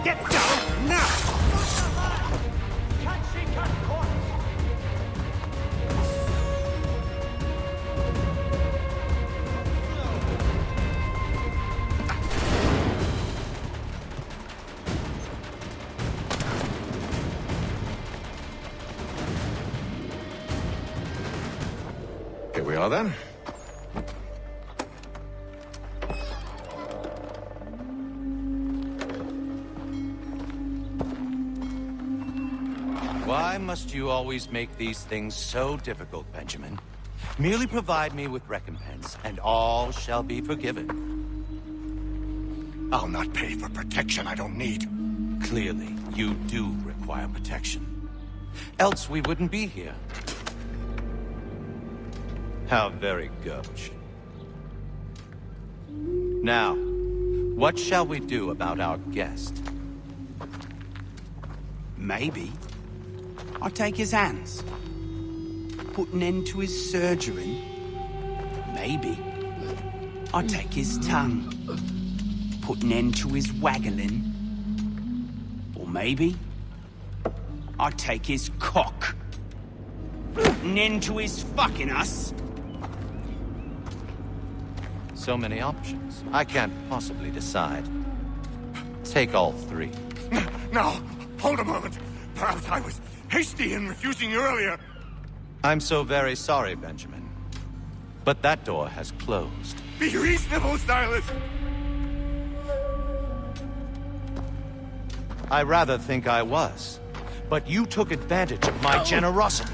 Get down now! Can't she cut corners? Here we are then. Why must you always make these things so difficult, Benjamin? Merely provide me with recompense, and all shall be forgiven. I'll not pay for protection I don't need. Clearly, you do require protection. Else we wouldn't be here. How very gauche. Now, what shall we do about our guest? Maybe I'll take his hands. Put an end to his surgering. Maybe I'll take his tongue. Put an end to his waggling. Or maybe I'll take his cock. Put an end to his fucking us. So many options. I can't possibly decide. Take all three. No, hold a moment. Perhaps I was hasty in refusing you earlier. I'm so very sorry, Benjamin. But that door has closed. Be reasonable, Silas! I rather think I was. But you took advantage of my generosity.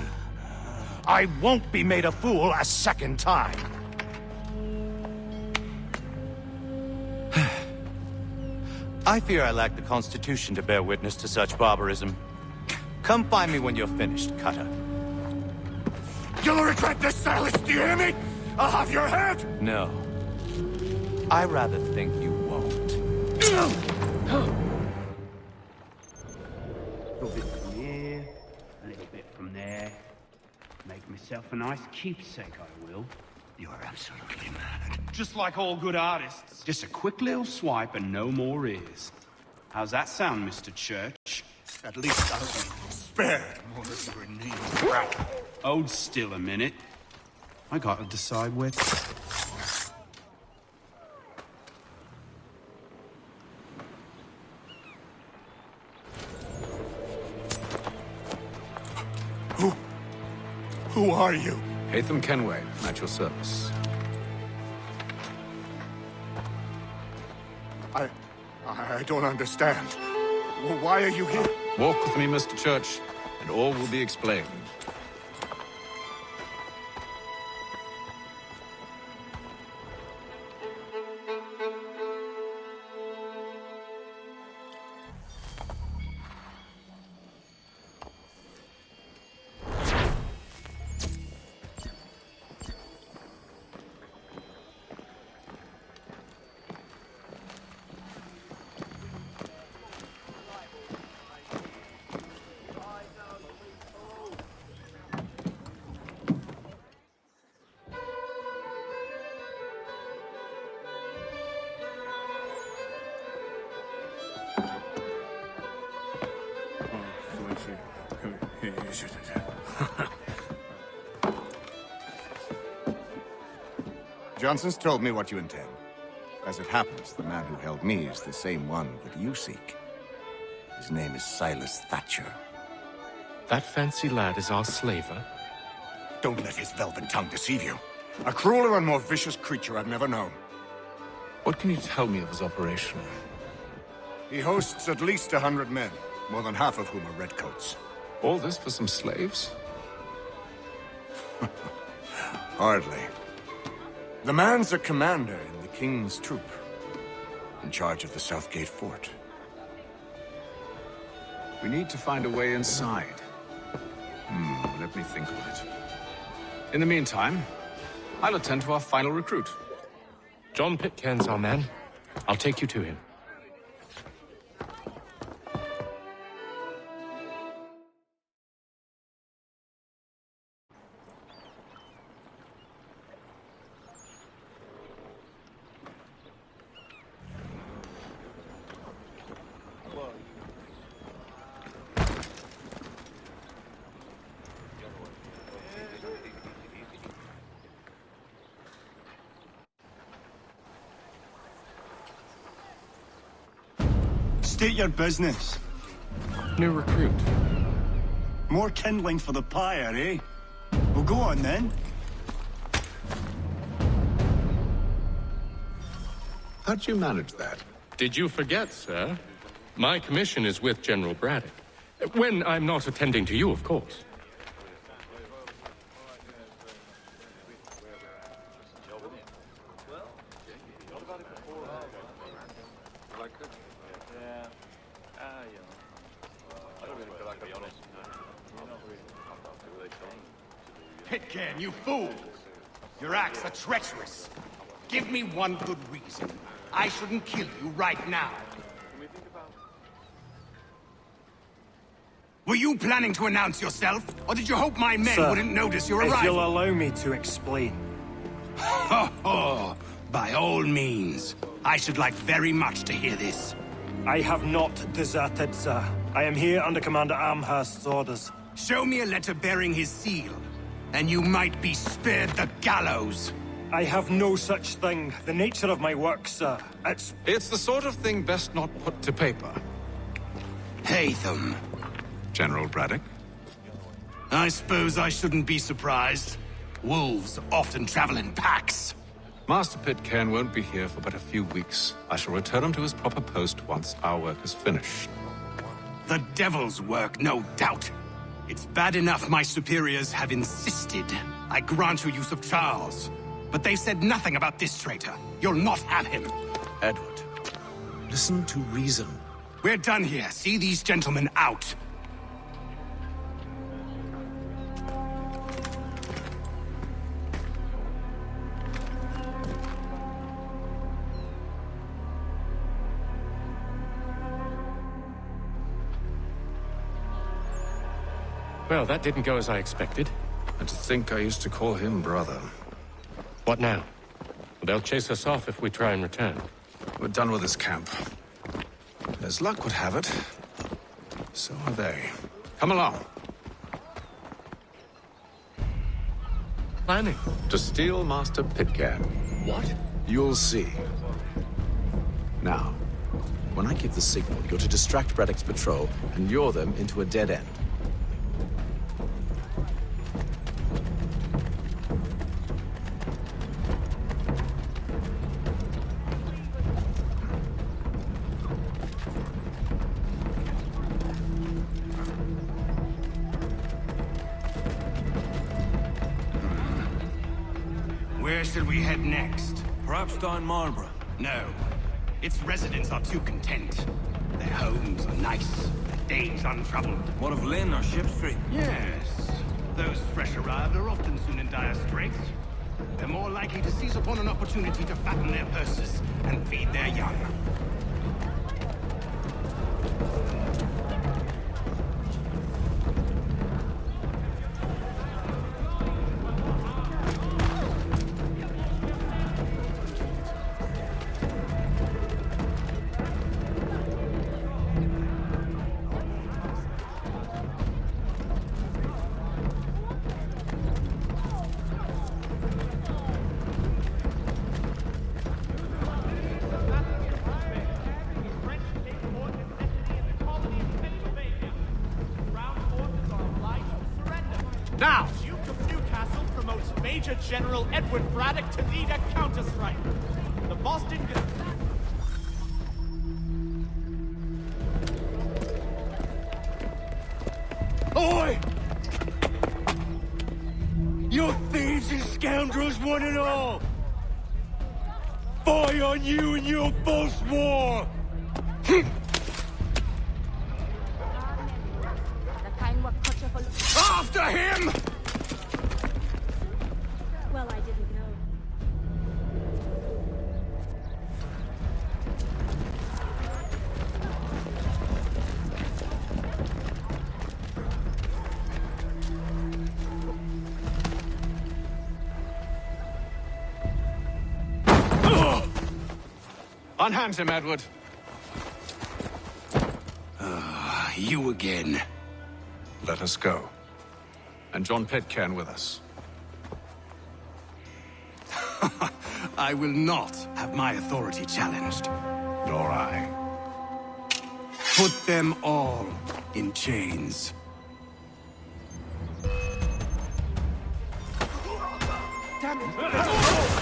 I won't be made a fool a second time. I fear I lack the constitution to bear witness to such barbarism. Come find me when you're finished, Cutter. You'll regret this, Silas, do you hear me? I'll have your head! No. I rather think you won't. A little bit from here, a little bit from there. Make myself a nice keepsake, I will. You're absolutely mad. Just like all good artists. Just a quick little swipe and no more is. How's that sound, Mr. Church? At least I'll be spared more than your name's rat. Hold still a minute. I gotta decide where to... Who are you? Hatham Kenway, at your service. I don't understand. Why are you here? Walk with me, Mr. Church, and all will be explained. Johnson's told me what you intend. As it happens, the man who held me is the same one that you seek. His name is Silas Thatcher. That fancy lad is our slaver? Don't let his velvet tongue deceive you. A crueler and more vicious creature I've never known. What can you tell me of his operation? He hosts at least 100 men, more than half of whom are redcoats. All this for some slaves? Hardly. The man's a commander in the King's troop, in charge of the Southgate Fort. We need to find a way inside. Let me think of it. In the meantime, I'll attend to our final recruit. John Pitcairn's our man. I'll take you to him. State your business. New recruit. More kindling for the pyre, eh? Well, go on then. How'd you manage that? Did you forget, sir? My commission is with General Braddock. When I'm not attending to you, of course. Pitcairn, you fool! Your acts are treacherous. Give me one good reason. I shouldn't kill you right now. Were you planning to announce yourself, or did you hope my men wouldn't notice your arrival? If you'll allow me to explain. Ho ho! By all means. I should like very much to hear this. I have not deserted, sir. I am here under Commander Amherst's orders. Show me a letter bearing his seal, and you might be spared the gallows. I have no such thing. The nature of my work, sir, It's the sort of thing best not put to paper. Hatham. General Braddock? I suppose I shouldn't be surprised. Wolves often travel in packs. Master Pitcairn won't be here for but a few weeks. I shall return him to his proper post once our work is finished. The devil's work, no doubt. It's bad enough my superiors have insisted I grant you use of Charles. But they've said nothing about this traitor. You'll not have him. Edward, listen to reason. We're done here. See these gentlemen out. Well, that didn't go as I expected. And to think I used to call him brother. What now? They'll chase us off if we try and return. We're done with this camp. As luck would have it, so are they. Come along. Planning? To steal Master Pitcairn. What? You'll see. Now, when I give the signal, you're to distract Braddock's patrol and lure them into a dead end. Where should we head next? Perhaps down Marlborough. No. Its residents are too content. Their homes are nice, their days untroubled. What of Lynn or Ship Street? Yes. Those fresh arrived are often soon in dire straits. They're more likely to seize upon an opportunity to fatten their purses and feed their young. Now, Duke of Newcastle promotes Major General Edward Braddock to lead a counter-strike. The Boston... Oi! You thieves and scoundrels, one and all! Fire on you and your false war! After him! Well, I didn't know. Unhand him, Edward. You again. Let us go. And John Pitcairn with us. I will not have my authority challenged. Nor I. Put them all in chains. Damn it!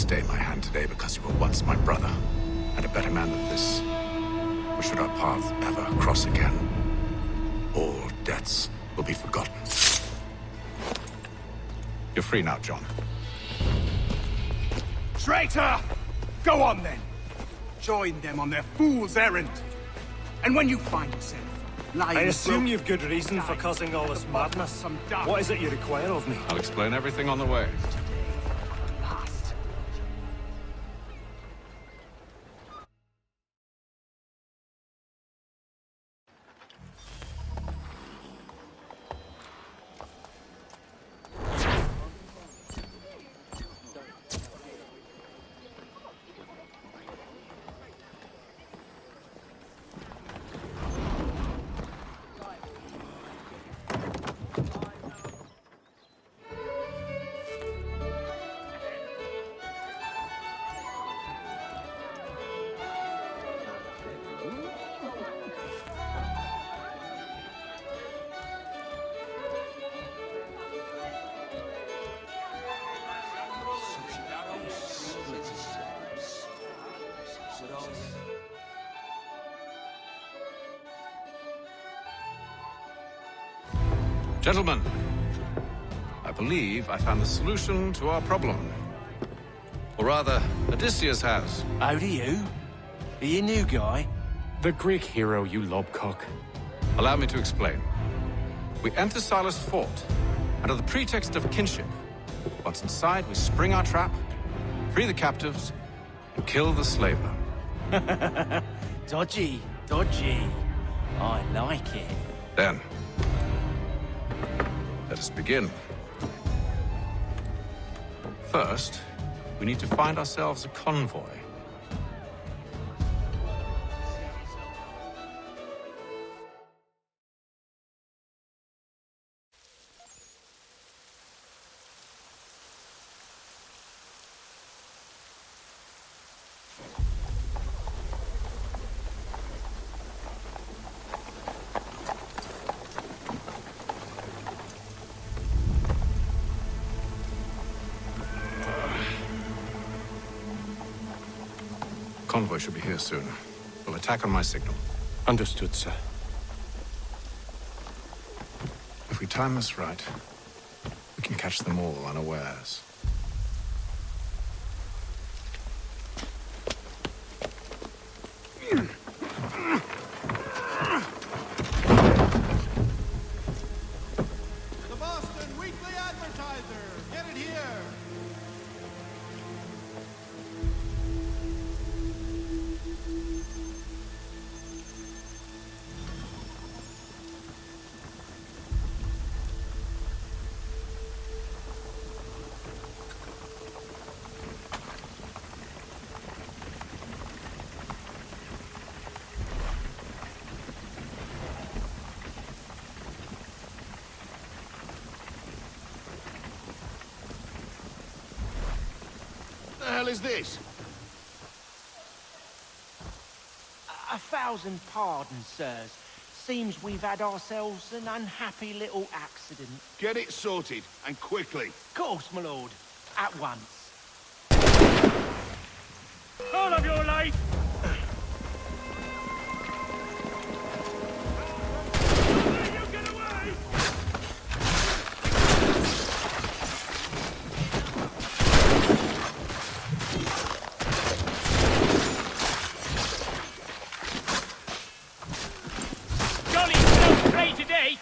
stay my hand today because you were once my brother, and a better man than this. Or should our paths ever cross again, all debts will be forgotten. You're free now, John. Traitor! Go on then. Join them on their fool's errand. And when you find yourself lying... I assume you've good reason for causing all this madness. What is it you require of me? I'll explain everything on the way. Gentlemen, I believe I found the solution to our problem. Or rather, Odysseus has. Oh, do you? Are you a new guy? The Greek hero, you lobcock. Allow me to explain. We enter Silas' fort, under the pretext of kinship. Once inside, we spring our trap, free the captives, and kill the slaver. Dodgy, dodgy. I like it. Then, let us begin. First, we need to find ourselves a convoy. Convoy should be here soon. We'll attack on my signal. Understood, sir. If we time this right, we can catch them all unawares. The Boston Weekly Advertiser! Get it here! The hell is this? 1,000 pardons, sirs. Seems we've had ourselves an unhappy little accident. Get it sorted, and quickly. Of course, my lord. At once. All of your life! Jolly don't play today!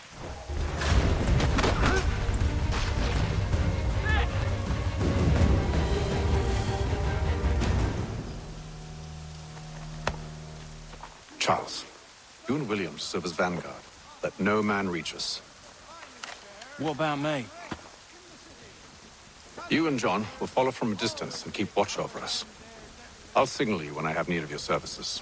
Charles, you and William serve as vanguard. Let no man reach us. What about me? You and John will follow from a distance and keep watch over us. I'll signal you when I have need of your services.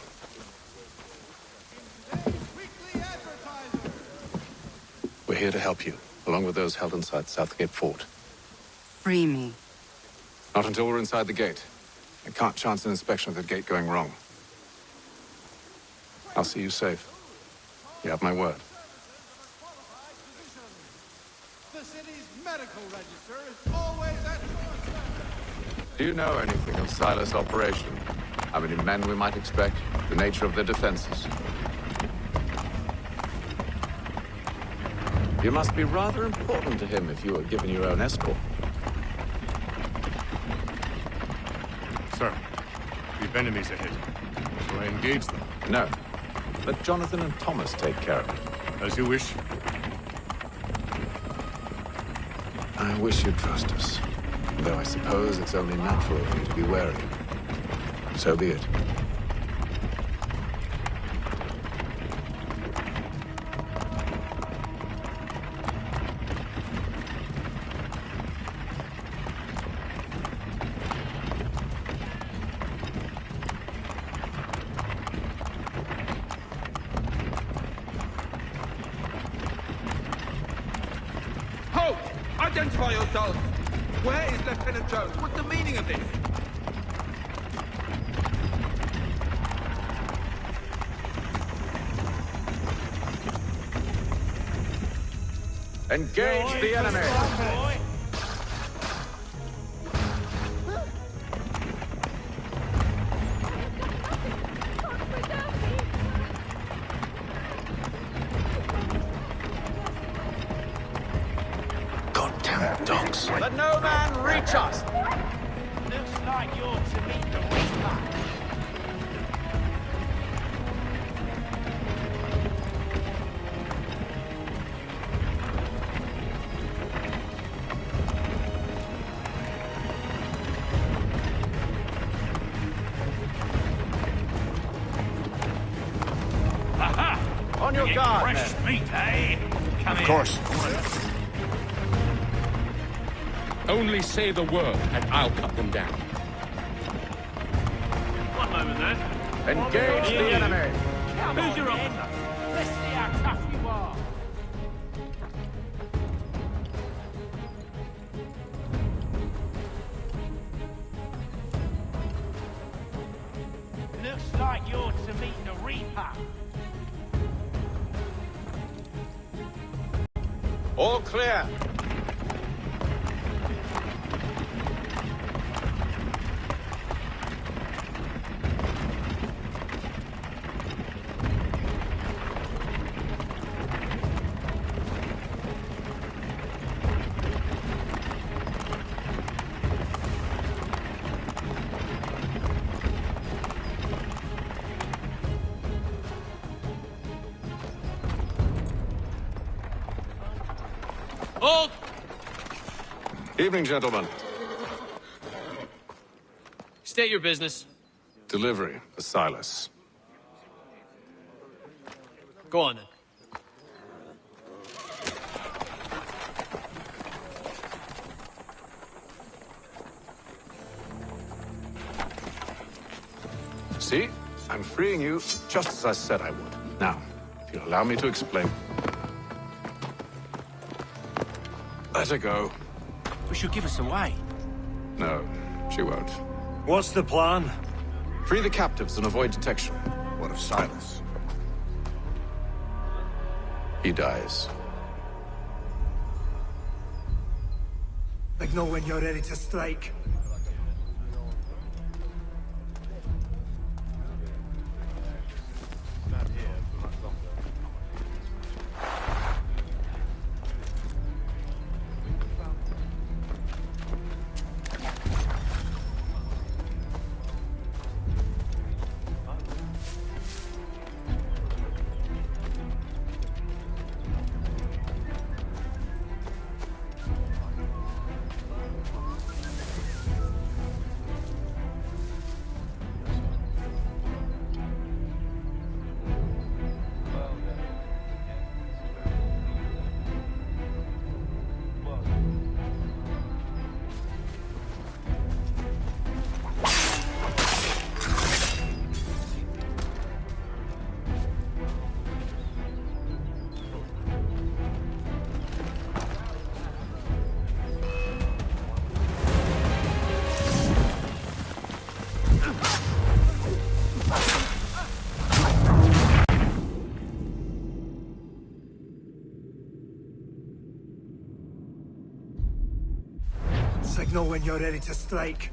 We're here to help you, along with those held inside Southgate Fort. Free me. Not until we're inside the gate. I can't chance an inspection of the gate going wrong. I'll see you safe. You have my word. The city's medical register is always at your service. Do you know anything of Silas' operation? How many men we might expect? The nature of their defenses? You must be rather important to him if you are given your own escort. Sir, we've enemies ahead. Shall I engage them? No. Let Jonathan and Thomas take care of it. As you wish. I wish you'd trust us. Though I suppose it's only natural for you to be wary. So be it. Halt! Identify yourselves! Where is Lieutenant Jones? What's the meaning of this? Engage the enemy! Goddamn dogs. Let no man reach us! Looks like you're to meet the Reaper. On your guard, Fresh men. meat, eh? Come Of in. course. Only say the word, and I'll cut them down. One moment then. Engage the enemy! Who's your officer? Let's see how tough you are. Looks like you're to meet the Reaper. All clear. Hold! Evening, gentlemen. State your business. Delivery for Silas. Go on then. See? I'm freeing you just as I said I would. Now, if you'll allow me to explain. Let her go. But she'll give us away. No, she won't. What's the plan? Free the captives and avoid detection. What of Silas? He dies. Like know when you're ready to strike. Signal when you're ready to strike.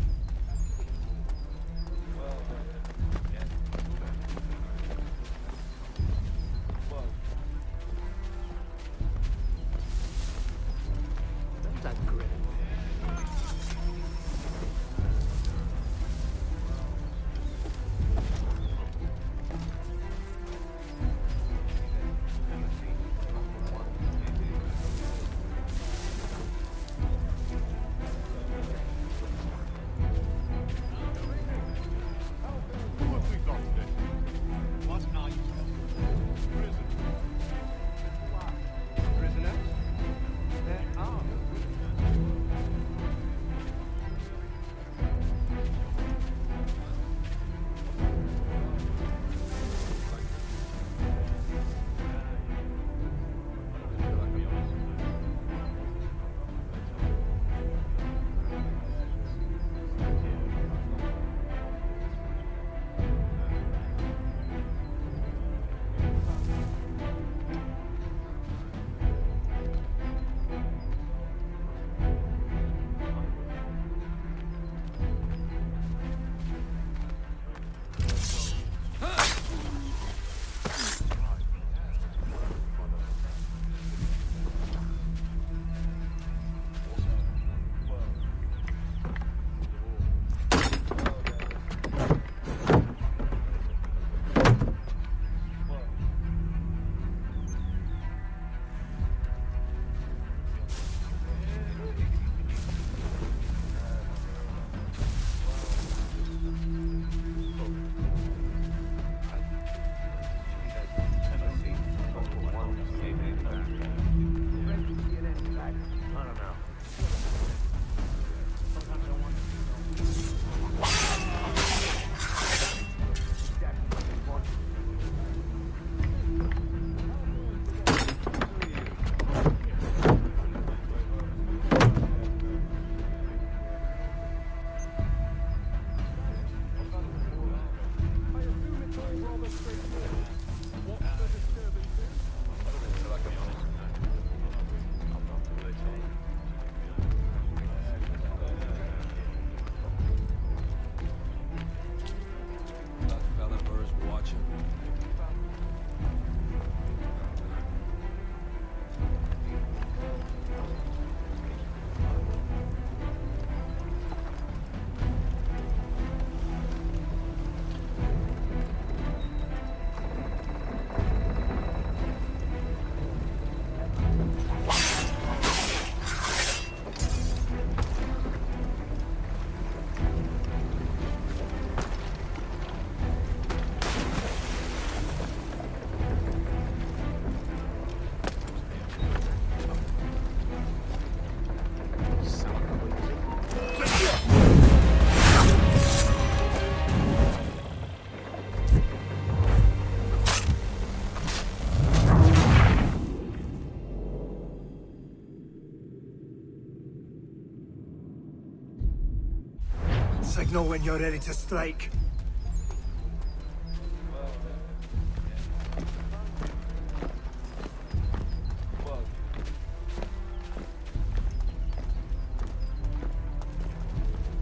Signal when you're ready to strike.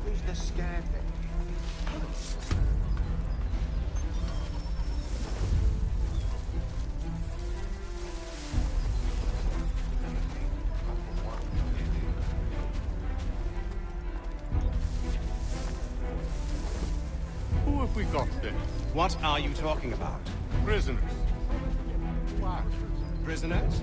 Who's the scared thing? Who have we got then? What are you talking about? Prisoners. What? Prisoners?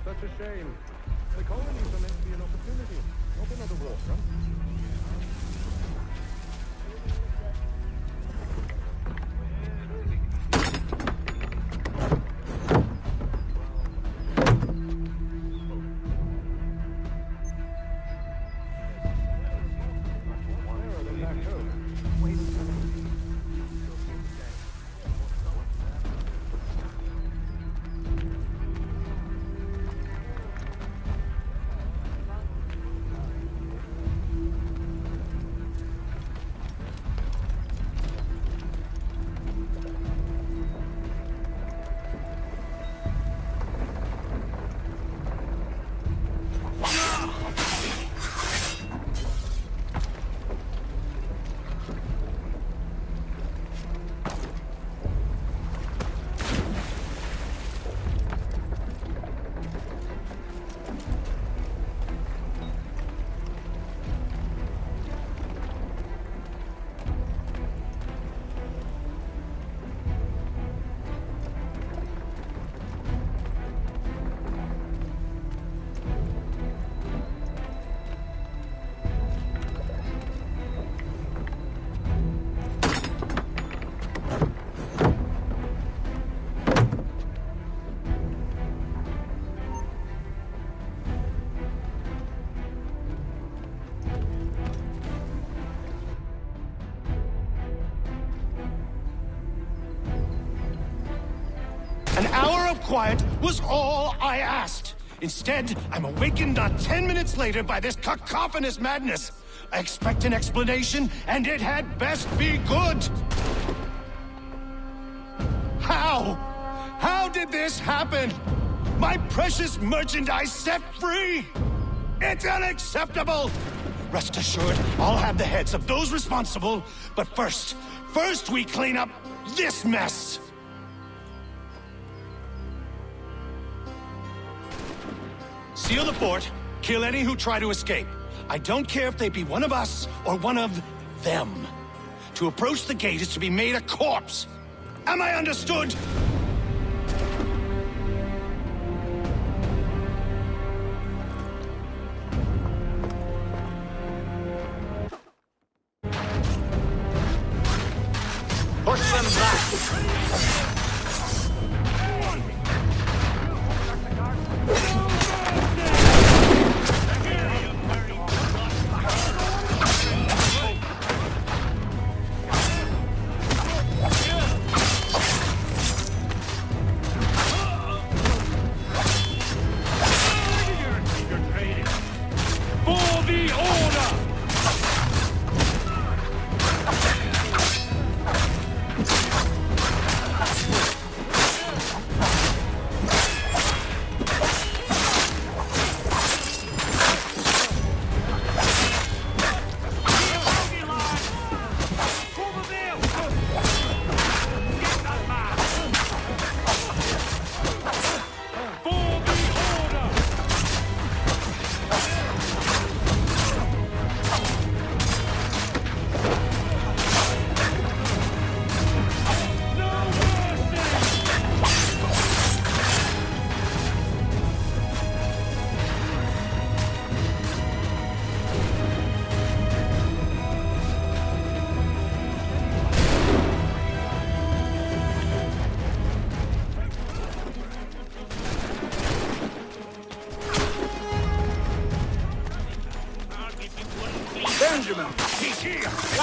Such a shame. The colonies are meant to be an opportunity, not another war front. An hour of quiet was all I asked. Instead, I'm awakened not 10 minutes later by this cacophonous madness. I expect an explanation, and it had best be good. How? How did this happen? My precious merchandise set free? It's unacceptable! Rest assured, I'll have the heads of those responsible, but first we clean up this mess! Seal the fort, kill any who try to escape. I don't care if they be one of us or one of them. To approach the gate is to be made a corpse. Am I understood? Push them back!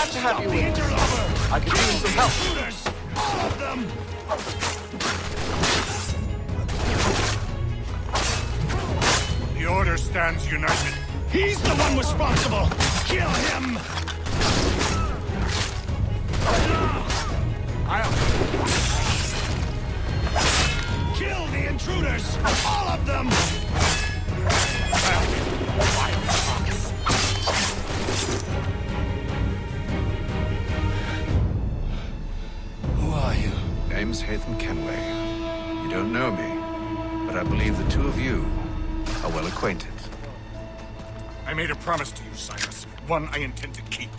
glad to have you with us. I could use some help. Intruders! All of them! The Order stands united. He's the one responsible! Kill him! Kill the intruders! All of them! Who are you? Name's Hatham Kenway. You don't know me, but I believe the two of you are well acquainted. I made a promise to you, Cyrus. One I intend to keep.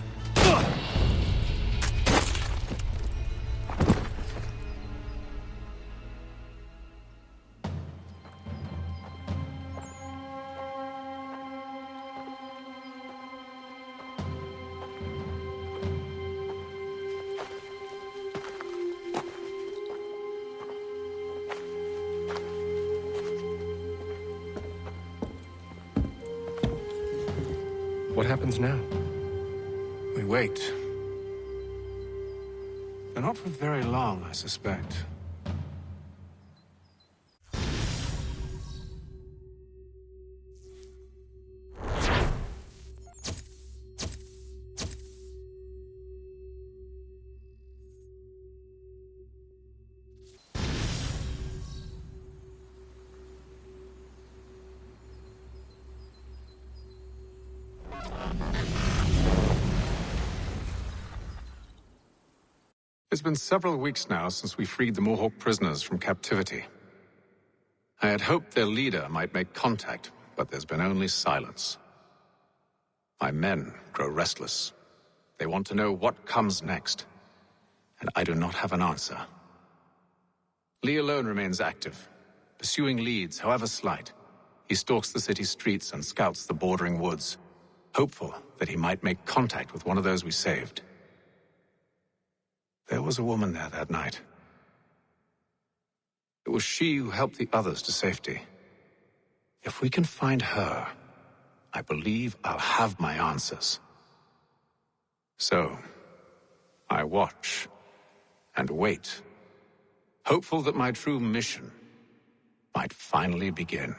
What happens now? We wait. But not for very long, I suspect. It's been several weeks now since we freed the Mohawk prisoners from captivity. I had hoped their leader might make contact, but there's been only silence. My men grow restless. They want to know what comes next, and I do not have an answer. Lee alone remains active, pursuing leads, however slight. He stalks the city streets and scouts the bordering woods, hopeful that he might make contact with one of those we saved. There was a woman there that night. It was she who helped the others to safety. If we can find her, I believe I'll have my answers. So, I watch and wait, hopeful that my true mission might finally begin.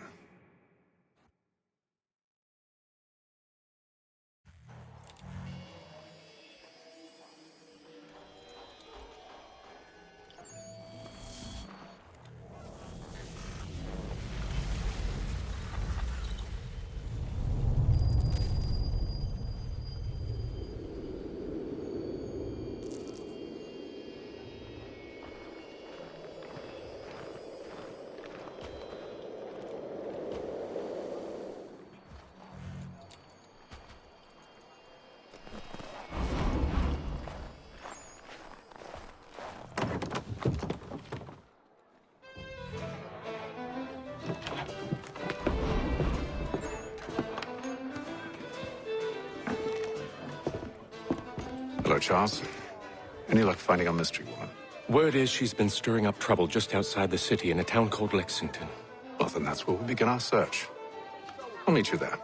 Hello, Charles. Any luck finding a mystery woman? Word is she's been stirring up trouble just outside the city in a town called Lexington. Well, then that's where we begin our search. I'll meet you there.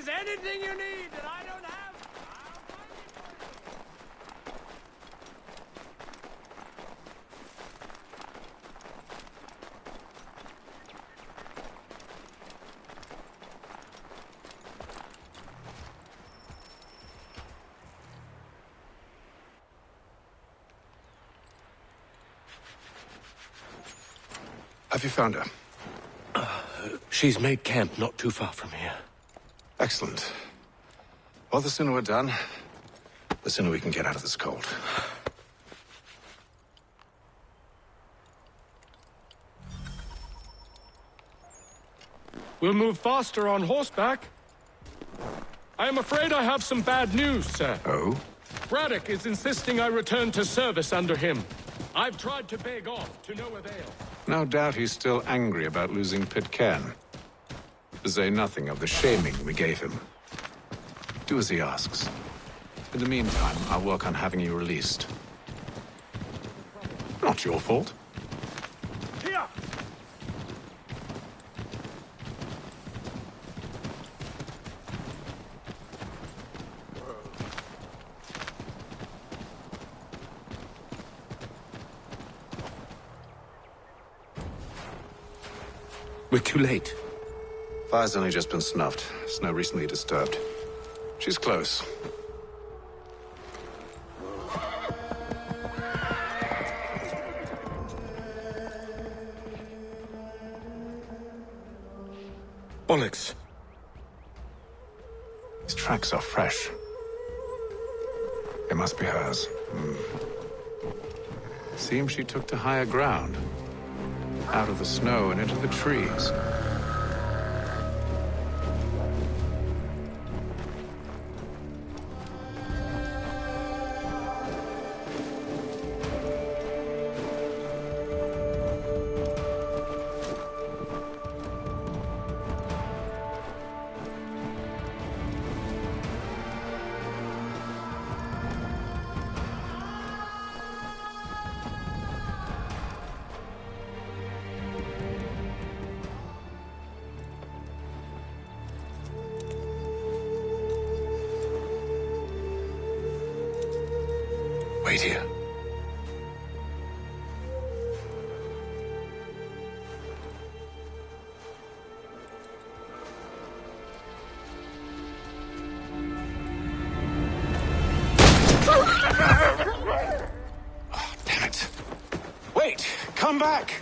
there's anything you need that I don't have, Have you found her? She's made camp not too far from here. Excellent. Well, the sooner we're done, the sooner we can get out of this cold. We'll move faster on horseback. I am afraid I have some bad news, sir. Oh? Braddock is insisting I return to service under him. I've tried to beg off, to no avail. No doubt he's still angry about losing Pitcairn. To say nothing of the shaming we gave him. Do as he asks. In the meantime, I'll work on having you released. Not your fault. Here! We're too late. Fire's only just been snuffed. Snow recently disturbed. She's close. Bollocks. These tracks are fresh. They must be hers. Seems she took to higher ground. Out of the snow and into the trees. Wait here. Oh, damn it. Wait! Come back!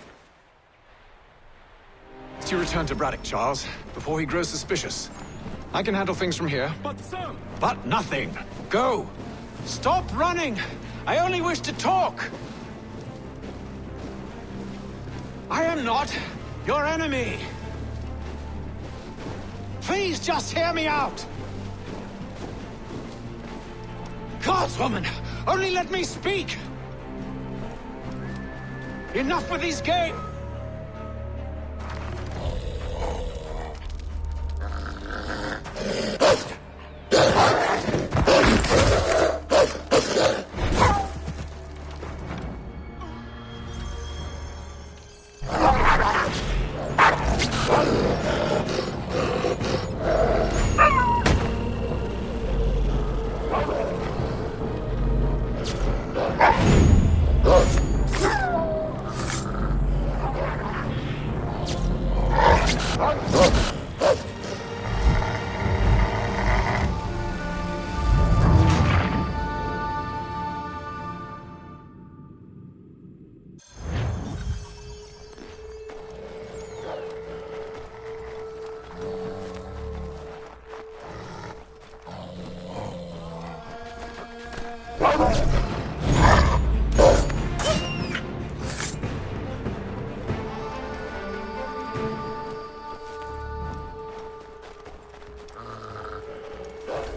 It's your return to Braddock, Charles, before he grows suspicious. I can handle things from here. But sir! But nothing! Go! Stop running! I only wish to talk! I am not your enemy! Please just hear me out! Godswoman! Only let me speak! Enough with these games!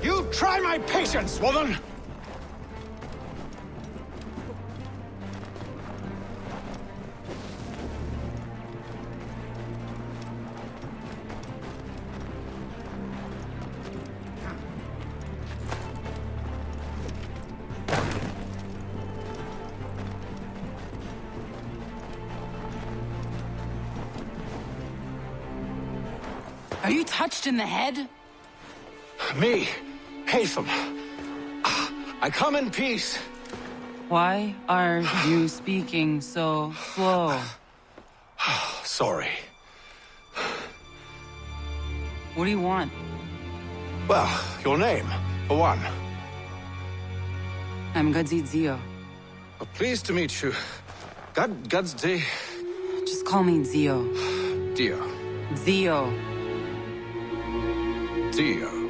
You try my patience, woman! Are you touched in the head? Me, Haytham. I come in peace. Why are you speaking so slow? Sorry. What do you want? Well, your name, for one. I'm Gadzid Zio. Oh, pleased to meet you. Gadsdi. Just call me Zio. Dio. Zio. Dio.